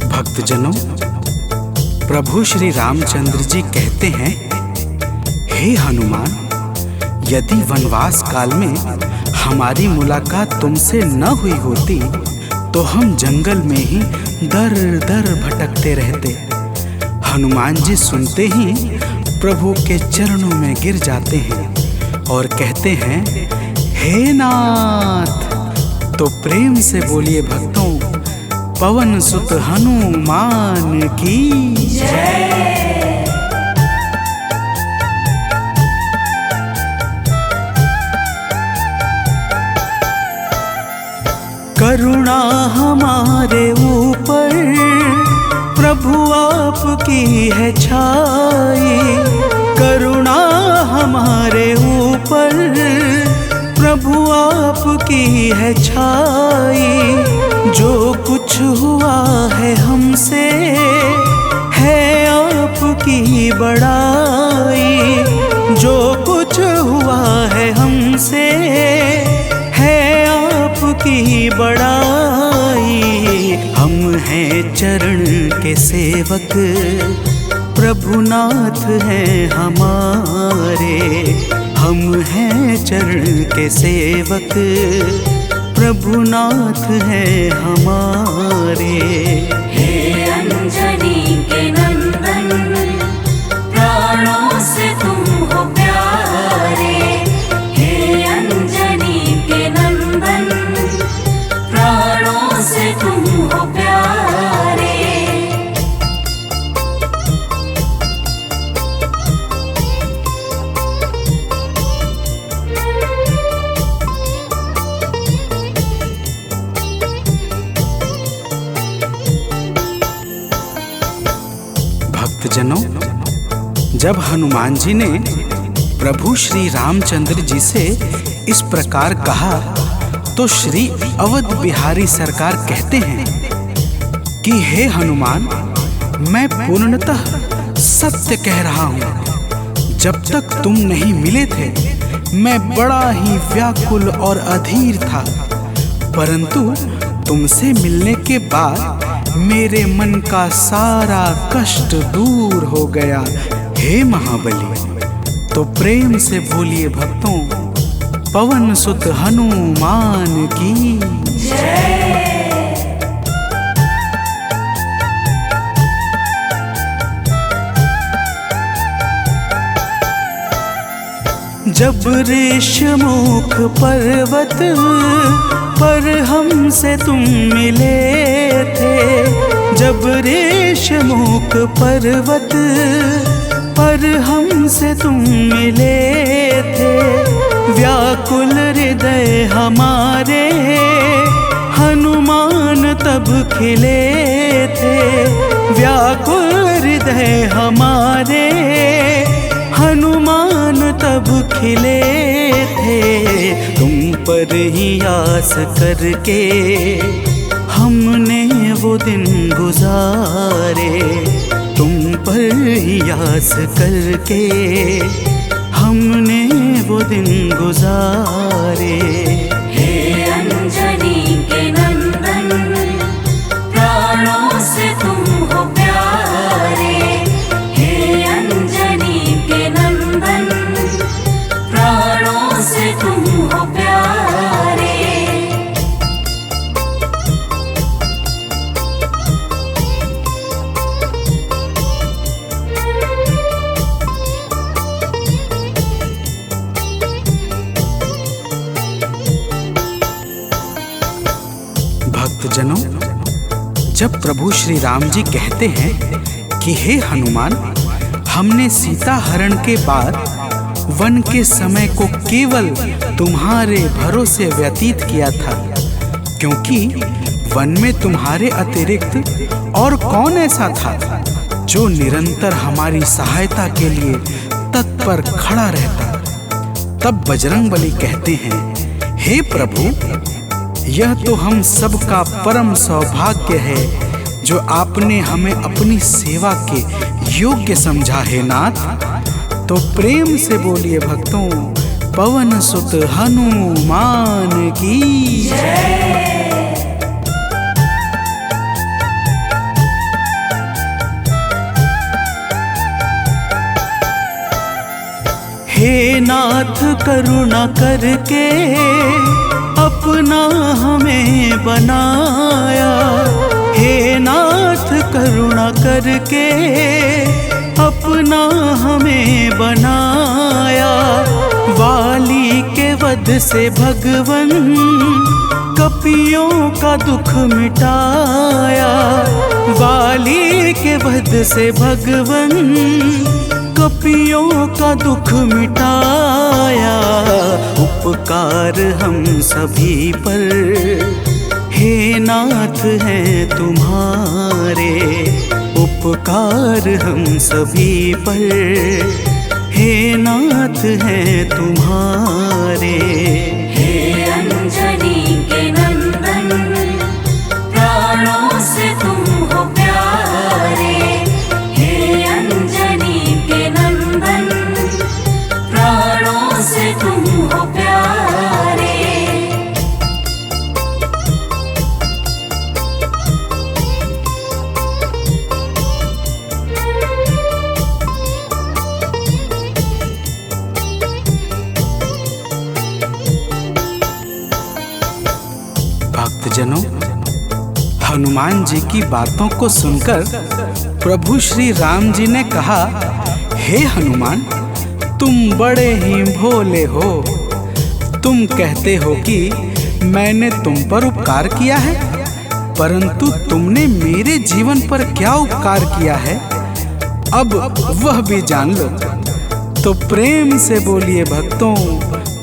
भक्तजनों, प्रभु श्री रामचंद्र जी कहते हैं, हे हनुमान, यदि वनवास काल में हमारी मुलाकात तुमसे न हुई होती तो हम जंगल में ही दर दर भटकते रहते। हनुमान जी सुनते ही प्रभु के चरणों में गिर जाते हैं और कहते हैं, हे नाथ। तो प्रेम से बोलिए भक्तों, पवन सुत हनुमान की जय। करुणा हमारे ऊपर प्रभु आपकी है छाई। करुणा हमारे ऊपर प्रभु आपकी है छाई। जो कुछ हुआ है हमसे है आपकी बड़ाई। जो कुछ हुआ है हमसे है आपकी बड़ाई। हम हैं चरण के सेवक, प्रभुनाथ हैं हमारे। हम हैं चरण के सेवक, प्रभुनाथ हैं हमारे। हे अंजनी के नंदन, प्राणों से तुम हो प्यारे। हे अंजनी के नंदन, प्राणों से तुम हो प्यारे। भक्तजनों, जब हनुमान जी ने प्रभु श्री रामचंद्र जी से इस प्रकार कहा तो श्री अवध बिहारी सरकार कहते हैं कि हे हनुमान, मैं पूर्णतः सत्य कह रहा हूँ। जब तक तुम नहीं मिले थे मैं बड़ा ही व्याकुल और अधीर था, परंतु तुमसे मिलने के बाद मेरे मन का सारा कष्ट दूर हो गया। हे महाबली। तो प्रेम से बोलिए भक्तों, पवन सुत हनुमान की जय। जब ऋषमुख पर्वत पर हमसे तुम मिले थे, जब ऋषमुख पर्वत पर हमसे तुम मिले थे, व्याकुल हृदय हमारे हनुमान तब खिले थे। व्याकुल हृदय हमारे हनुमान तब खिले थे। तुम पर ही आस करके हमने वो दिन गुजारे, तुम पर ही आस करके हमने वो दिन गुजारे। हे अंजनी के नंदन, प्राणों से तुम हो प्यारे। हे अंजनी के नंदन, प्राणों से तुम हो प्यारे। भक्तजनों, जब प्रभु श्री राम जी कहते हैं कि हे हनुमान, हमने सीता हरण के बाद वन के समय को केवल तुम्हारे भरोसे व्यतीत किया था, क्योंकि वन में तुम्हारे अतिरिक्त और कौन ऐसा था जो निरंतर हमारी सहायता के लिए तत्पर खड़ा रहता। तब बजरंगबली कहते हैं, हे प्रभु, यह तो हम सबका परम सौभाग्य है जो आपने हमें अपनी सेवा के योग्य समझा है नाथ। तो प्रेम से बोलिए भक्तों, पवन सुत हनुमान की जय। हे नाथ करुणा करके अपना हमें बनाया। हे नाथ करुणा करके अपना हमें बनाया। वाली के वध से भगवन कपियों का दुख मिटाया। वाली के वध से भगवन कपियों का दुख मिटाया। उपकार हम सभी पर हे नाथ हैं तुम्हारे। उपकार हम सभी पर हे नाथ हैं तुम्हारे। हे अंजनी के नंदन, प्राणों से तुम हो प्यारे। हे अंजनी के नंदन, प्राणों से तुम हो प्यारे। भक्तजनों, हनुमान जी की बातों को सुनकर प्रभु श्री राम जी ने कहा, हे हनुमान, तुम बड़े ही भोले हो। तुम कहते हो कि मैंने तुम पर उपकार किया है, परंतु तुमने मेरे जीवन पर क्या उपकार किया है, अब वह भी जान लो। तो प्रेम से बोलिए भक्तों,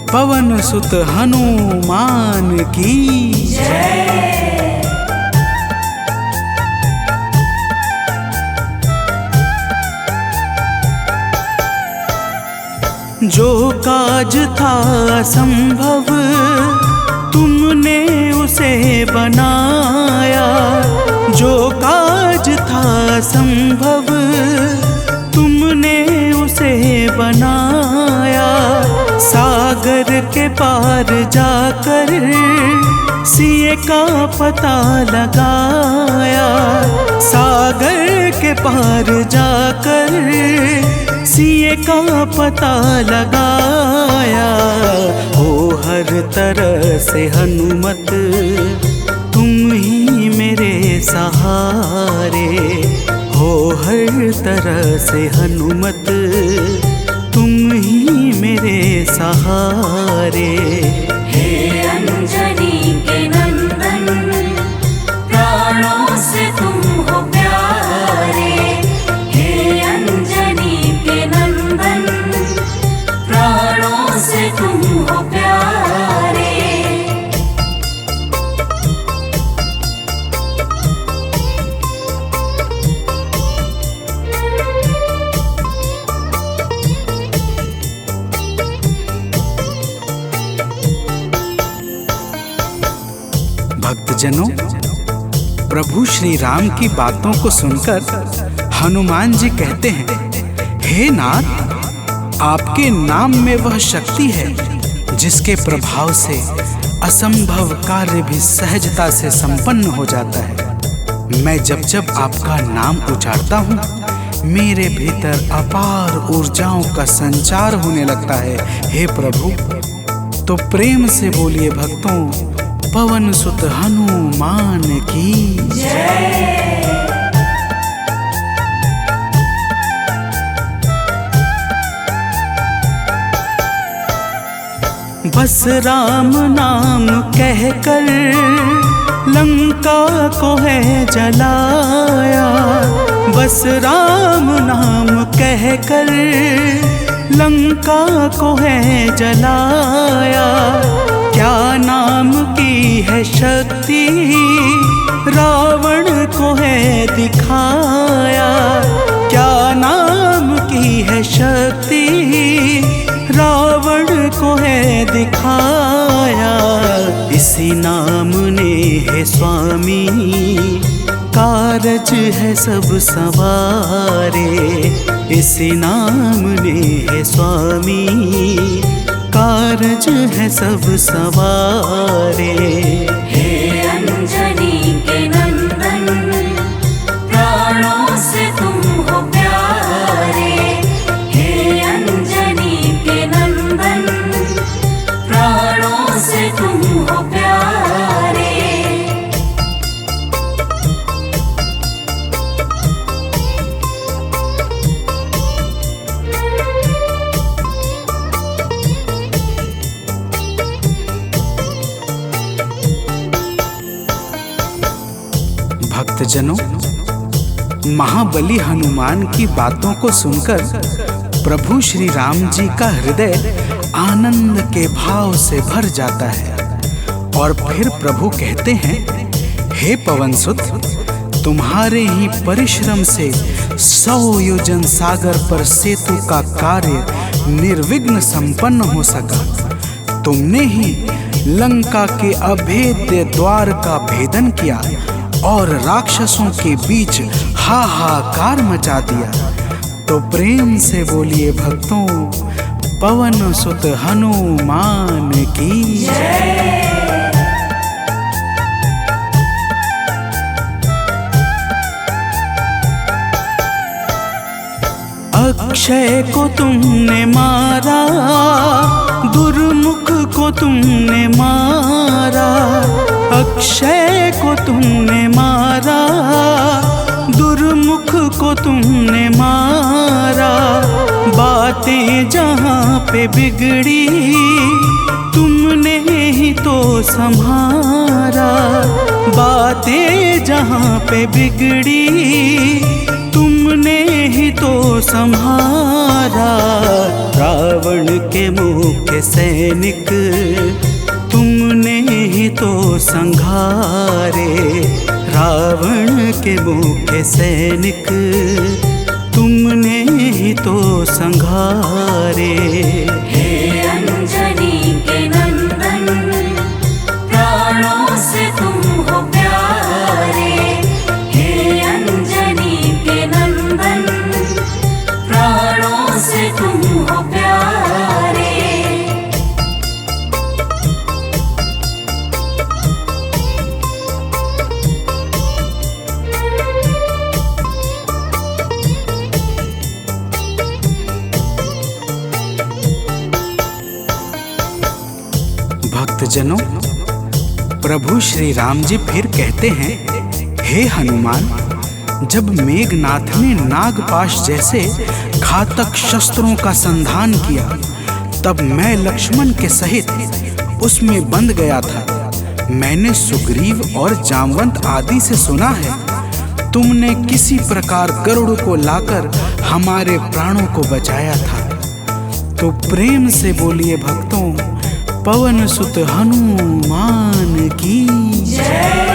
पवन सुत हनुमान की जय। जो काज था असंभव तुमने उसे बनाया। जो काज था असंभव तुमने उसे बनाया। सागर के पार जाकर सिए का पता लगाया। सागर के पार जाकर सिए का पता लगाया। हो हर तरह से हनुमत तुम ही मेरे सहारे। हो हर तरह से हनुमत तुम ही मेरे सहारे। हे अंजनी के नंदन, प्राणों से तुम हो भक्तजनों, प्रभु श्री राम की बातों को सुनकर हनुमान जी कहते हैं, हे नाथ, आपके नाम में वह शक्ति है जिसके प्रभाव से असंभव कार्य भी सहजता से संपन्न हो जाता है। मैं जब जब आपका नाम उच्चारता हूँ, मेरे भीतर अपार ऊर्जाओं का संचार होने लगता है। हे प्रभु, तो प्रेम से बोलिए भक्तों, पवन सुत हनुमान की जय। बस राम नाम कहकर लंका को है जलाया, बस राम नाम कहकर लंका को है जलाया। क्या नाम की है शक्ति रावण को है दिखाया, क्या नाम की है शक्ति रावण को है दिखाया। इसी नाम ने है स्वामी कारज है सब सवारे, इसी नाम ने है स्वामी कारज है सब सवारे। हे अंजनी के नंदन, प्राणों से तुम हो प्यारे। हे अंजनी के नंदन, प्राणों से तुम हो प्यारे। भक्तजनों, महाबली हनुमान की बातों को सुनकर प्रभु श्री राम जी का हृदय आनंद के भाव से भर जाता है और फिर प्रभु कहते हैं, हे पवनसुत, तुम्हारे ही परिश्रम से 100 योजन सागर पर सेतु का कार्य निर्विघ्न संपन्न हो सका। तुमने ही लंका के अभेद्य द्वार का भेदन किया और राक्षसों के बीच हाहाकार मचा दिया। तो प्रेम से बोलिए भक्तों, पवन सुत हनुमान की जय। अक्षय को तुमने मारा, दुर्मुख को तुमने मारा, अक्षय को तुमने मारा, दुर्मुख को तुमने मारा। बातें जहाँ पे बिगड़ी तुमने ही तो संभारा, बातें जहाँ पे बिगड़ी तुमने ही तो संहारा। रावण के मुख्य सैनिक तुमने ही तो संघारे, रावण के मुख्य सैनिक तुमने ही तो संघारे। हे अंजनी के नंदन, प्राणों से तुम हो प्यारे। हे अंजनी के नंदन, प्राणों से तुम हो प्यारे। भक्तजनों, प्रभु श्री राम जी फिर कहते हैं, हे हनुमान, जब मेघनाथ ने नागपाश जैसे घातक शस्त्रों का संधान किया, तब मैं लक्ष्मण के सहित उसमें बंध गया था। मैंने सुग्रीव और जामवंत आदि से सुना है, तुमने किसी प्रकार गरुड़ को लाकर हमारे प्राणों को बचाया था। तो प्रेम से बोलिए भक्तों, पवन सुत हनुमान की जय।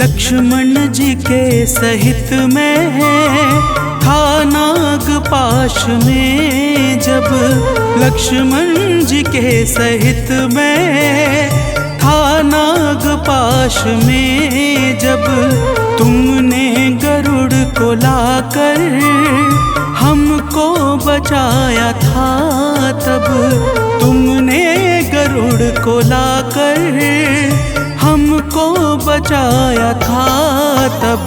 लक्ष्मण जी के सहित में था नागपाश में। जब लक्ष्मण जी के सहित में था नागपाश में, जब तुमने गरुड़ को लाकर हमको बचाया था, तब तुमने गरुड़ को लाकर हमको बचाया था, तब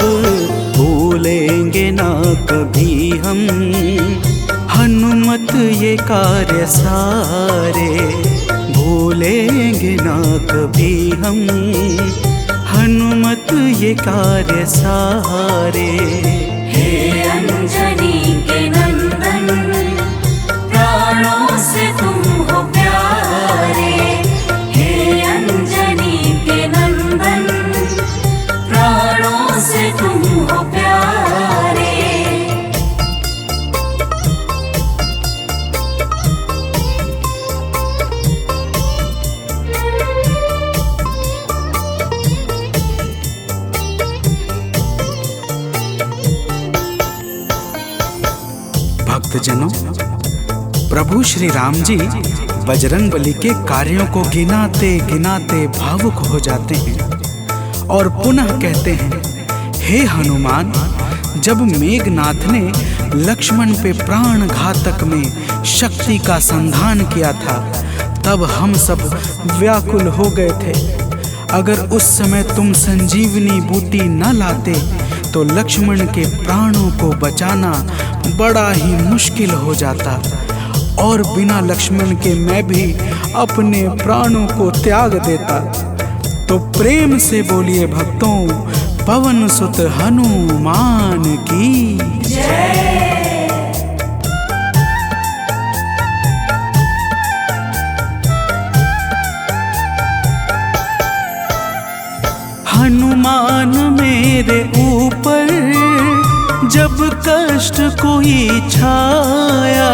भूलेंगे ना कभी हम हनुमत ये कार्य सारे, भूलेंगे ना कभी हम हनुमत ये कार्य सारे। हे अंजनी के नंदन, प्राणों से तुम हो प्यारे। हे अंजनी के नंदन, प्राणों से तुम हो प्यारे। भक्तजनों, प्रभु श्री राम जी बजरंगबली के कार्यों को गिनाते गिनाते भावुक हो जाते हैं और पुनः कहते हैं, हे हनुमान, जब मेघनाथ ने लक्ष्मण पे प्राण घातक में शक्ति का संधान किया था, तब हम सब व्याकुल हो गए थे। अगर उस समय तुम संजीवनी बूटी न लाते तो लक्ष्मण के प्राणों को बचाना बड़ा ही मुश्किल हो जाता, और बिना लक्ष्मण के मैं भी अपने प्राणों को त्याग देता। तो प्रेम से बोलिए भक्तों, पवन सुत हनुमान की जय। हनुमान मेरे ऊपर जब कष्ट कोई छाया,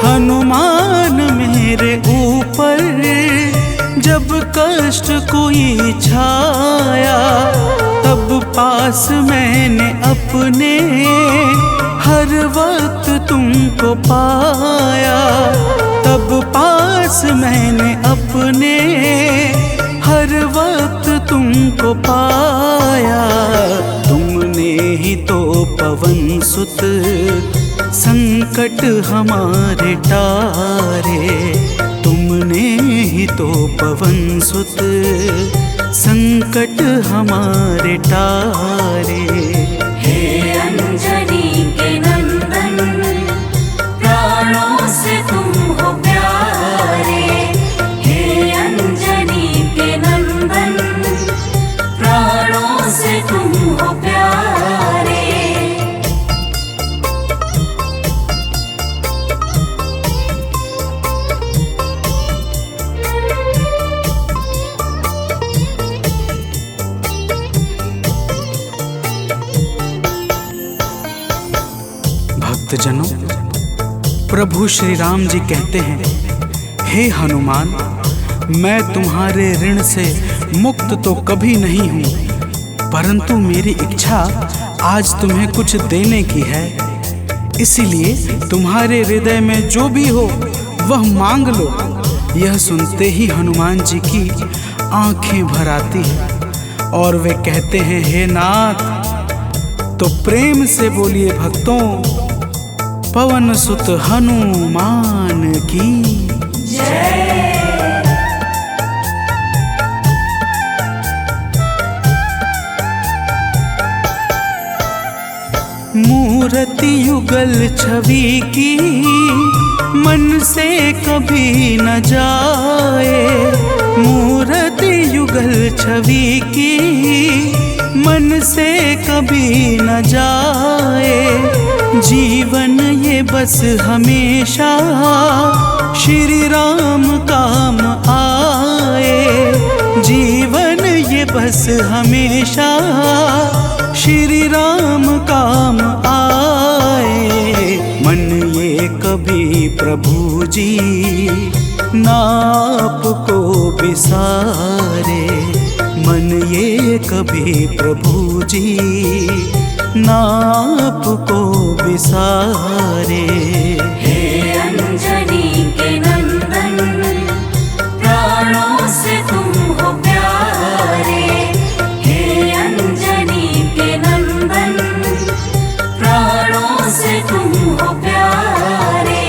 हनुमान मेरे ऊपर जब कष्ट कोई छाया, तब पास मैंने अपने हर वक्त तुमको पाया, तब पास मैंने अपने हर वक्त तुमको पाया। तुमने ही तो पवन सुत संकट हमारे टारे, तुमने ही तो पवन सुत संकट हमारे टारे। हे अंजनी के नंदन, प्राणों से तुम हो प्यारे। हे अंजनी के नंदन, प्राणों से तुम हो प्यारे। भक्तजनों, प्रभु श्री राम जी कहते हैं, हे हनुमान, मैं तुम्हारे ऋण से मुक्त तो कभी नहीं हूँ, परंतु मेरी इच्छा आज तुम्हें कुछ देने की है। इसीलिए तुम्हारे हृदय में जो भी हो वह मांग लो। यह सुनते ही हनुमान जी की आंखें भर आती हैं और वे कहते हैं, हे नाथ। तो प्रेम से बोलिए भक्तों, पवन सुत हनुमान की जय। मूर्ति युगल छवि की मन से कभी न जाए, मूर्ति युगल छवि की मन से कभी न जाए। जीवन ये बस हमेशा श्री राम काम आए, जीवन ये बस हमेशा श्री राम काम आए। मन ये कभी प्रभु जी नाप को बिसारे, मन ये कभी प्रभु जी नाप को विसारे। हे अंजनी के नंदन, प्राणों से तुम हो प्यारे। हे अंजनी के नंदन, प्राणों से तुम हो प्यारे।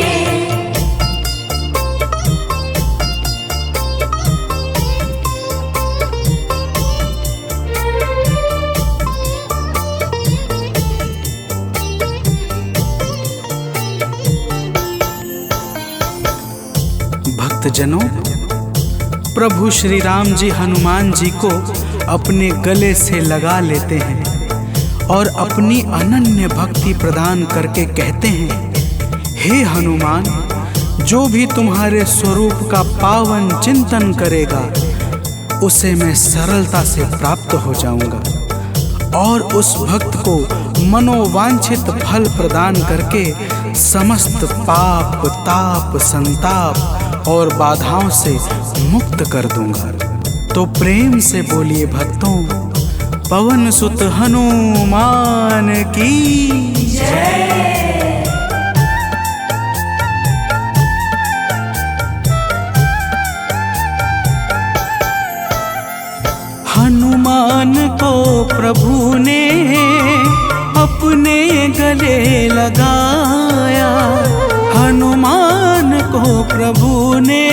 भक्तजनों, प्रभु श्री राम जी हनुमान जी को अपने गले से लगा लेते हैं और अपनी अनन्य भक्ति प्रदान करके कहते हैं, हे हनुमान, जो भी तुम्हारे स्वरूप का पावन चिंतन करेगा उसे मैं सरलता से प्राप्त हो जाऊंगा और उस भक्त को मनोवांछित फल प्रदान करके समस्त पाप, ताप, संताप और बाधाओं से मुक्त कर दूंगा। तो प्रेम से बोलिए भक्तों, पवन सुत हनुमान की जय। हनुमान को प्रभु ने अपने गले लगाया। हनुमान को प्रभु ने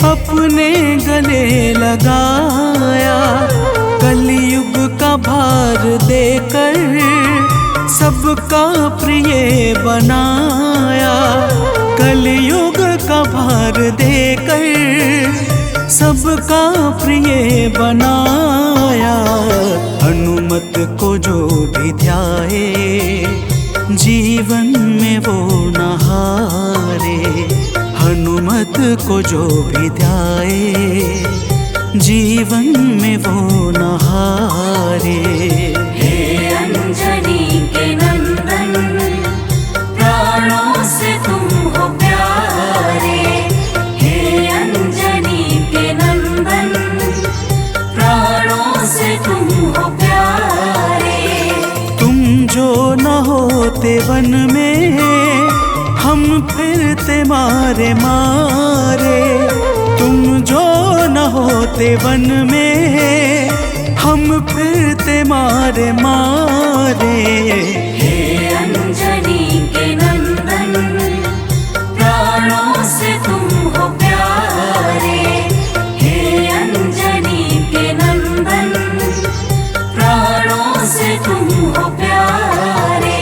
अपने गले लगाया। कलयुग का भार देकर सबका प्रिय बनाया। कलयुग का भार देकर सबका प्रिय बनाया। हनुमत को जो भी ध्याए जीवन में वो न हारे। हनुमत को जो भी ध्याए जीवन में वो न हारे। हे अंजनी के नंदन, प्राणों से तुम हो प्यारे। हे अंजनी के नंदन, प्राणों से तुम हो प्यारे। तुम जो न होते वन में हम फिरते मारे मारे। तुम जो न होते वन में हम फिरते मारे मारे। हे अंजनी के नंदन, प्राणों से तुम हो प्यारे। हे अंजनी के नंदन, प्राणों से तुम हो प्यारे।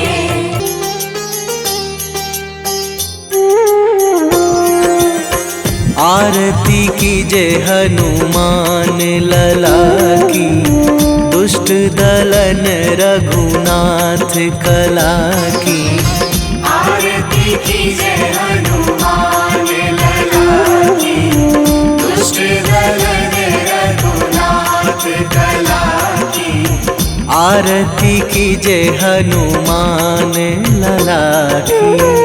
आरती कीजे हनुमान लला की, दुष्ट दलन रघुनाथ कला की। आरती कीजे हनुमान लला की, दुष्ट दलन रघुनाथ कला की। आरती कीजे हनुमान लला की।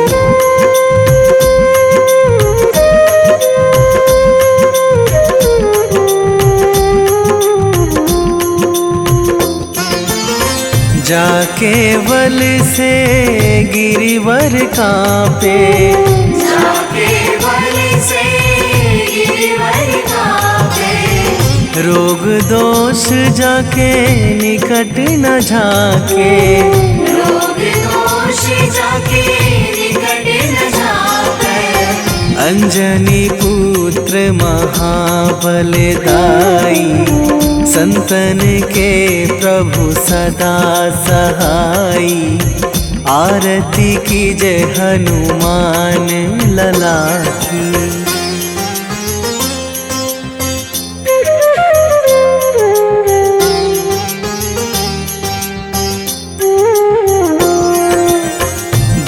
जाके बल से गिरिवर कांपे। जाके बल से गिरिवर कांपे। रोग दोष जाके निकट न झाके। रोग दोष जाके निकट न झाके। अंजनी पुत्र महाबलदाई, संतन के प्रभु सदा सहाई। आरती कीजे हनुमान लला की।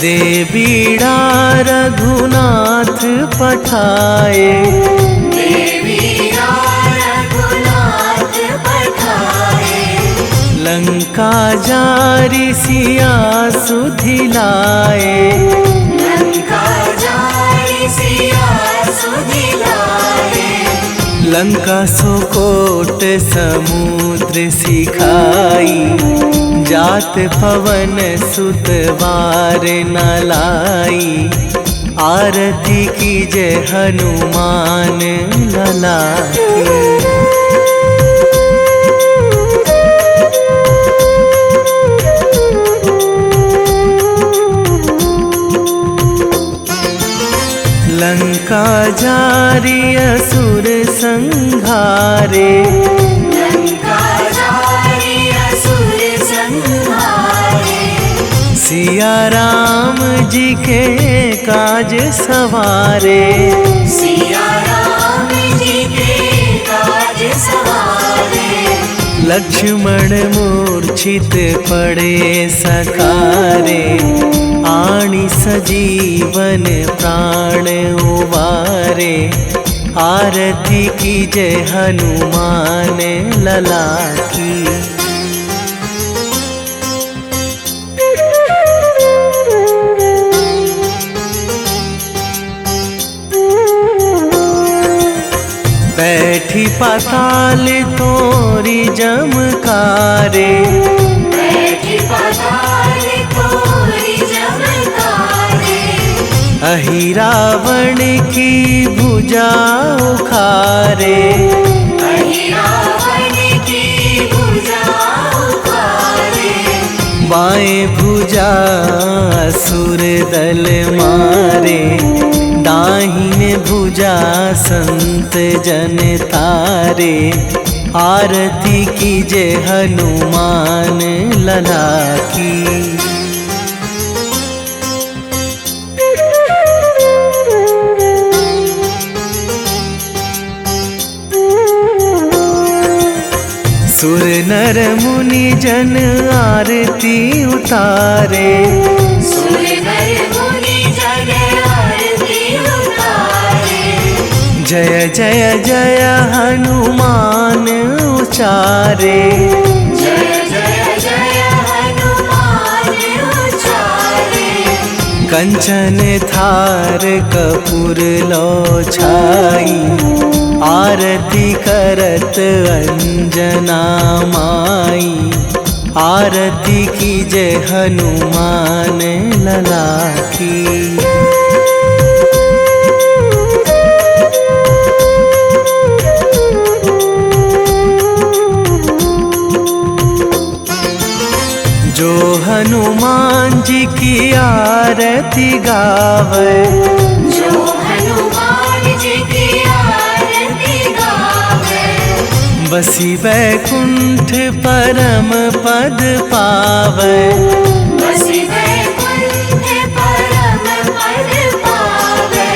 दे बीड़ा रघुनाथ पठाए। लंका जारी सिया सुधिलाए। लंका सुकोट समुद्र सिखाई, जात पवन सुत वार न लाई। आरती कीजे हनुमान लला की। लंका जारी असुर संहारे, लंका जारी असुर संहारे। सिया राम जी के काज सवारे, सिया राम जी के काज सवारे। लक्ष्मण मूर्छित पड़े सकारे, आणी सजीवन प्राण उबारे। आरती कीजे हनुमान लला की। बैठी पाताल तोरी जमकारे, बैठी पाताल तोरी जमकारे। अहि रावण की भुजा उखारे, अहि रावण की भुजा उखारे। बाएं भुजा असुर दल मारे, दाहिने भुजा संत जन तारे। आरती कीजे हनुमान लला की। सुर नर मुनि जन आरती उतारे, सुर नर मुनि जन आरती उतारे। जय जय जय हनुमान उचारे, जय जय जय हनुमान उचारे। कंचन थार कपूर लो छाई, आरती करत अंजना माई। आरती कीजे हनुमान लला की। जो हनुमान जी की आरती गावे, जो हनुमान जी की आरती गावे। बसी वैकुंठ परम पद पावे, बसी वैकुंठ परम पद पावे।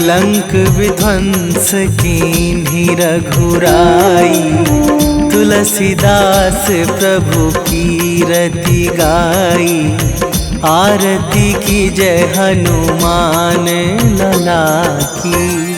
लंक विध्वंस कीन्ही रघुराई, तुलसीदास प्रभु कीरति गाई। आरती कीजे हनुमान लला की।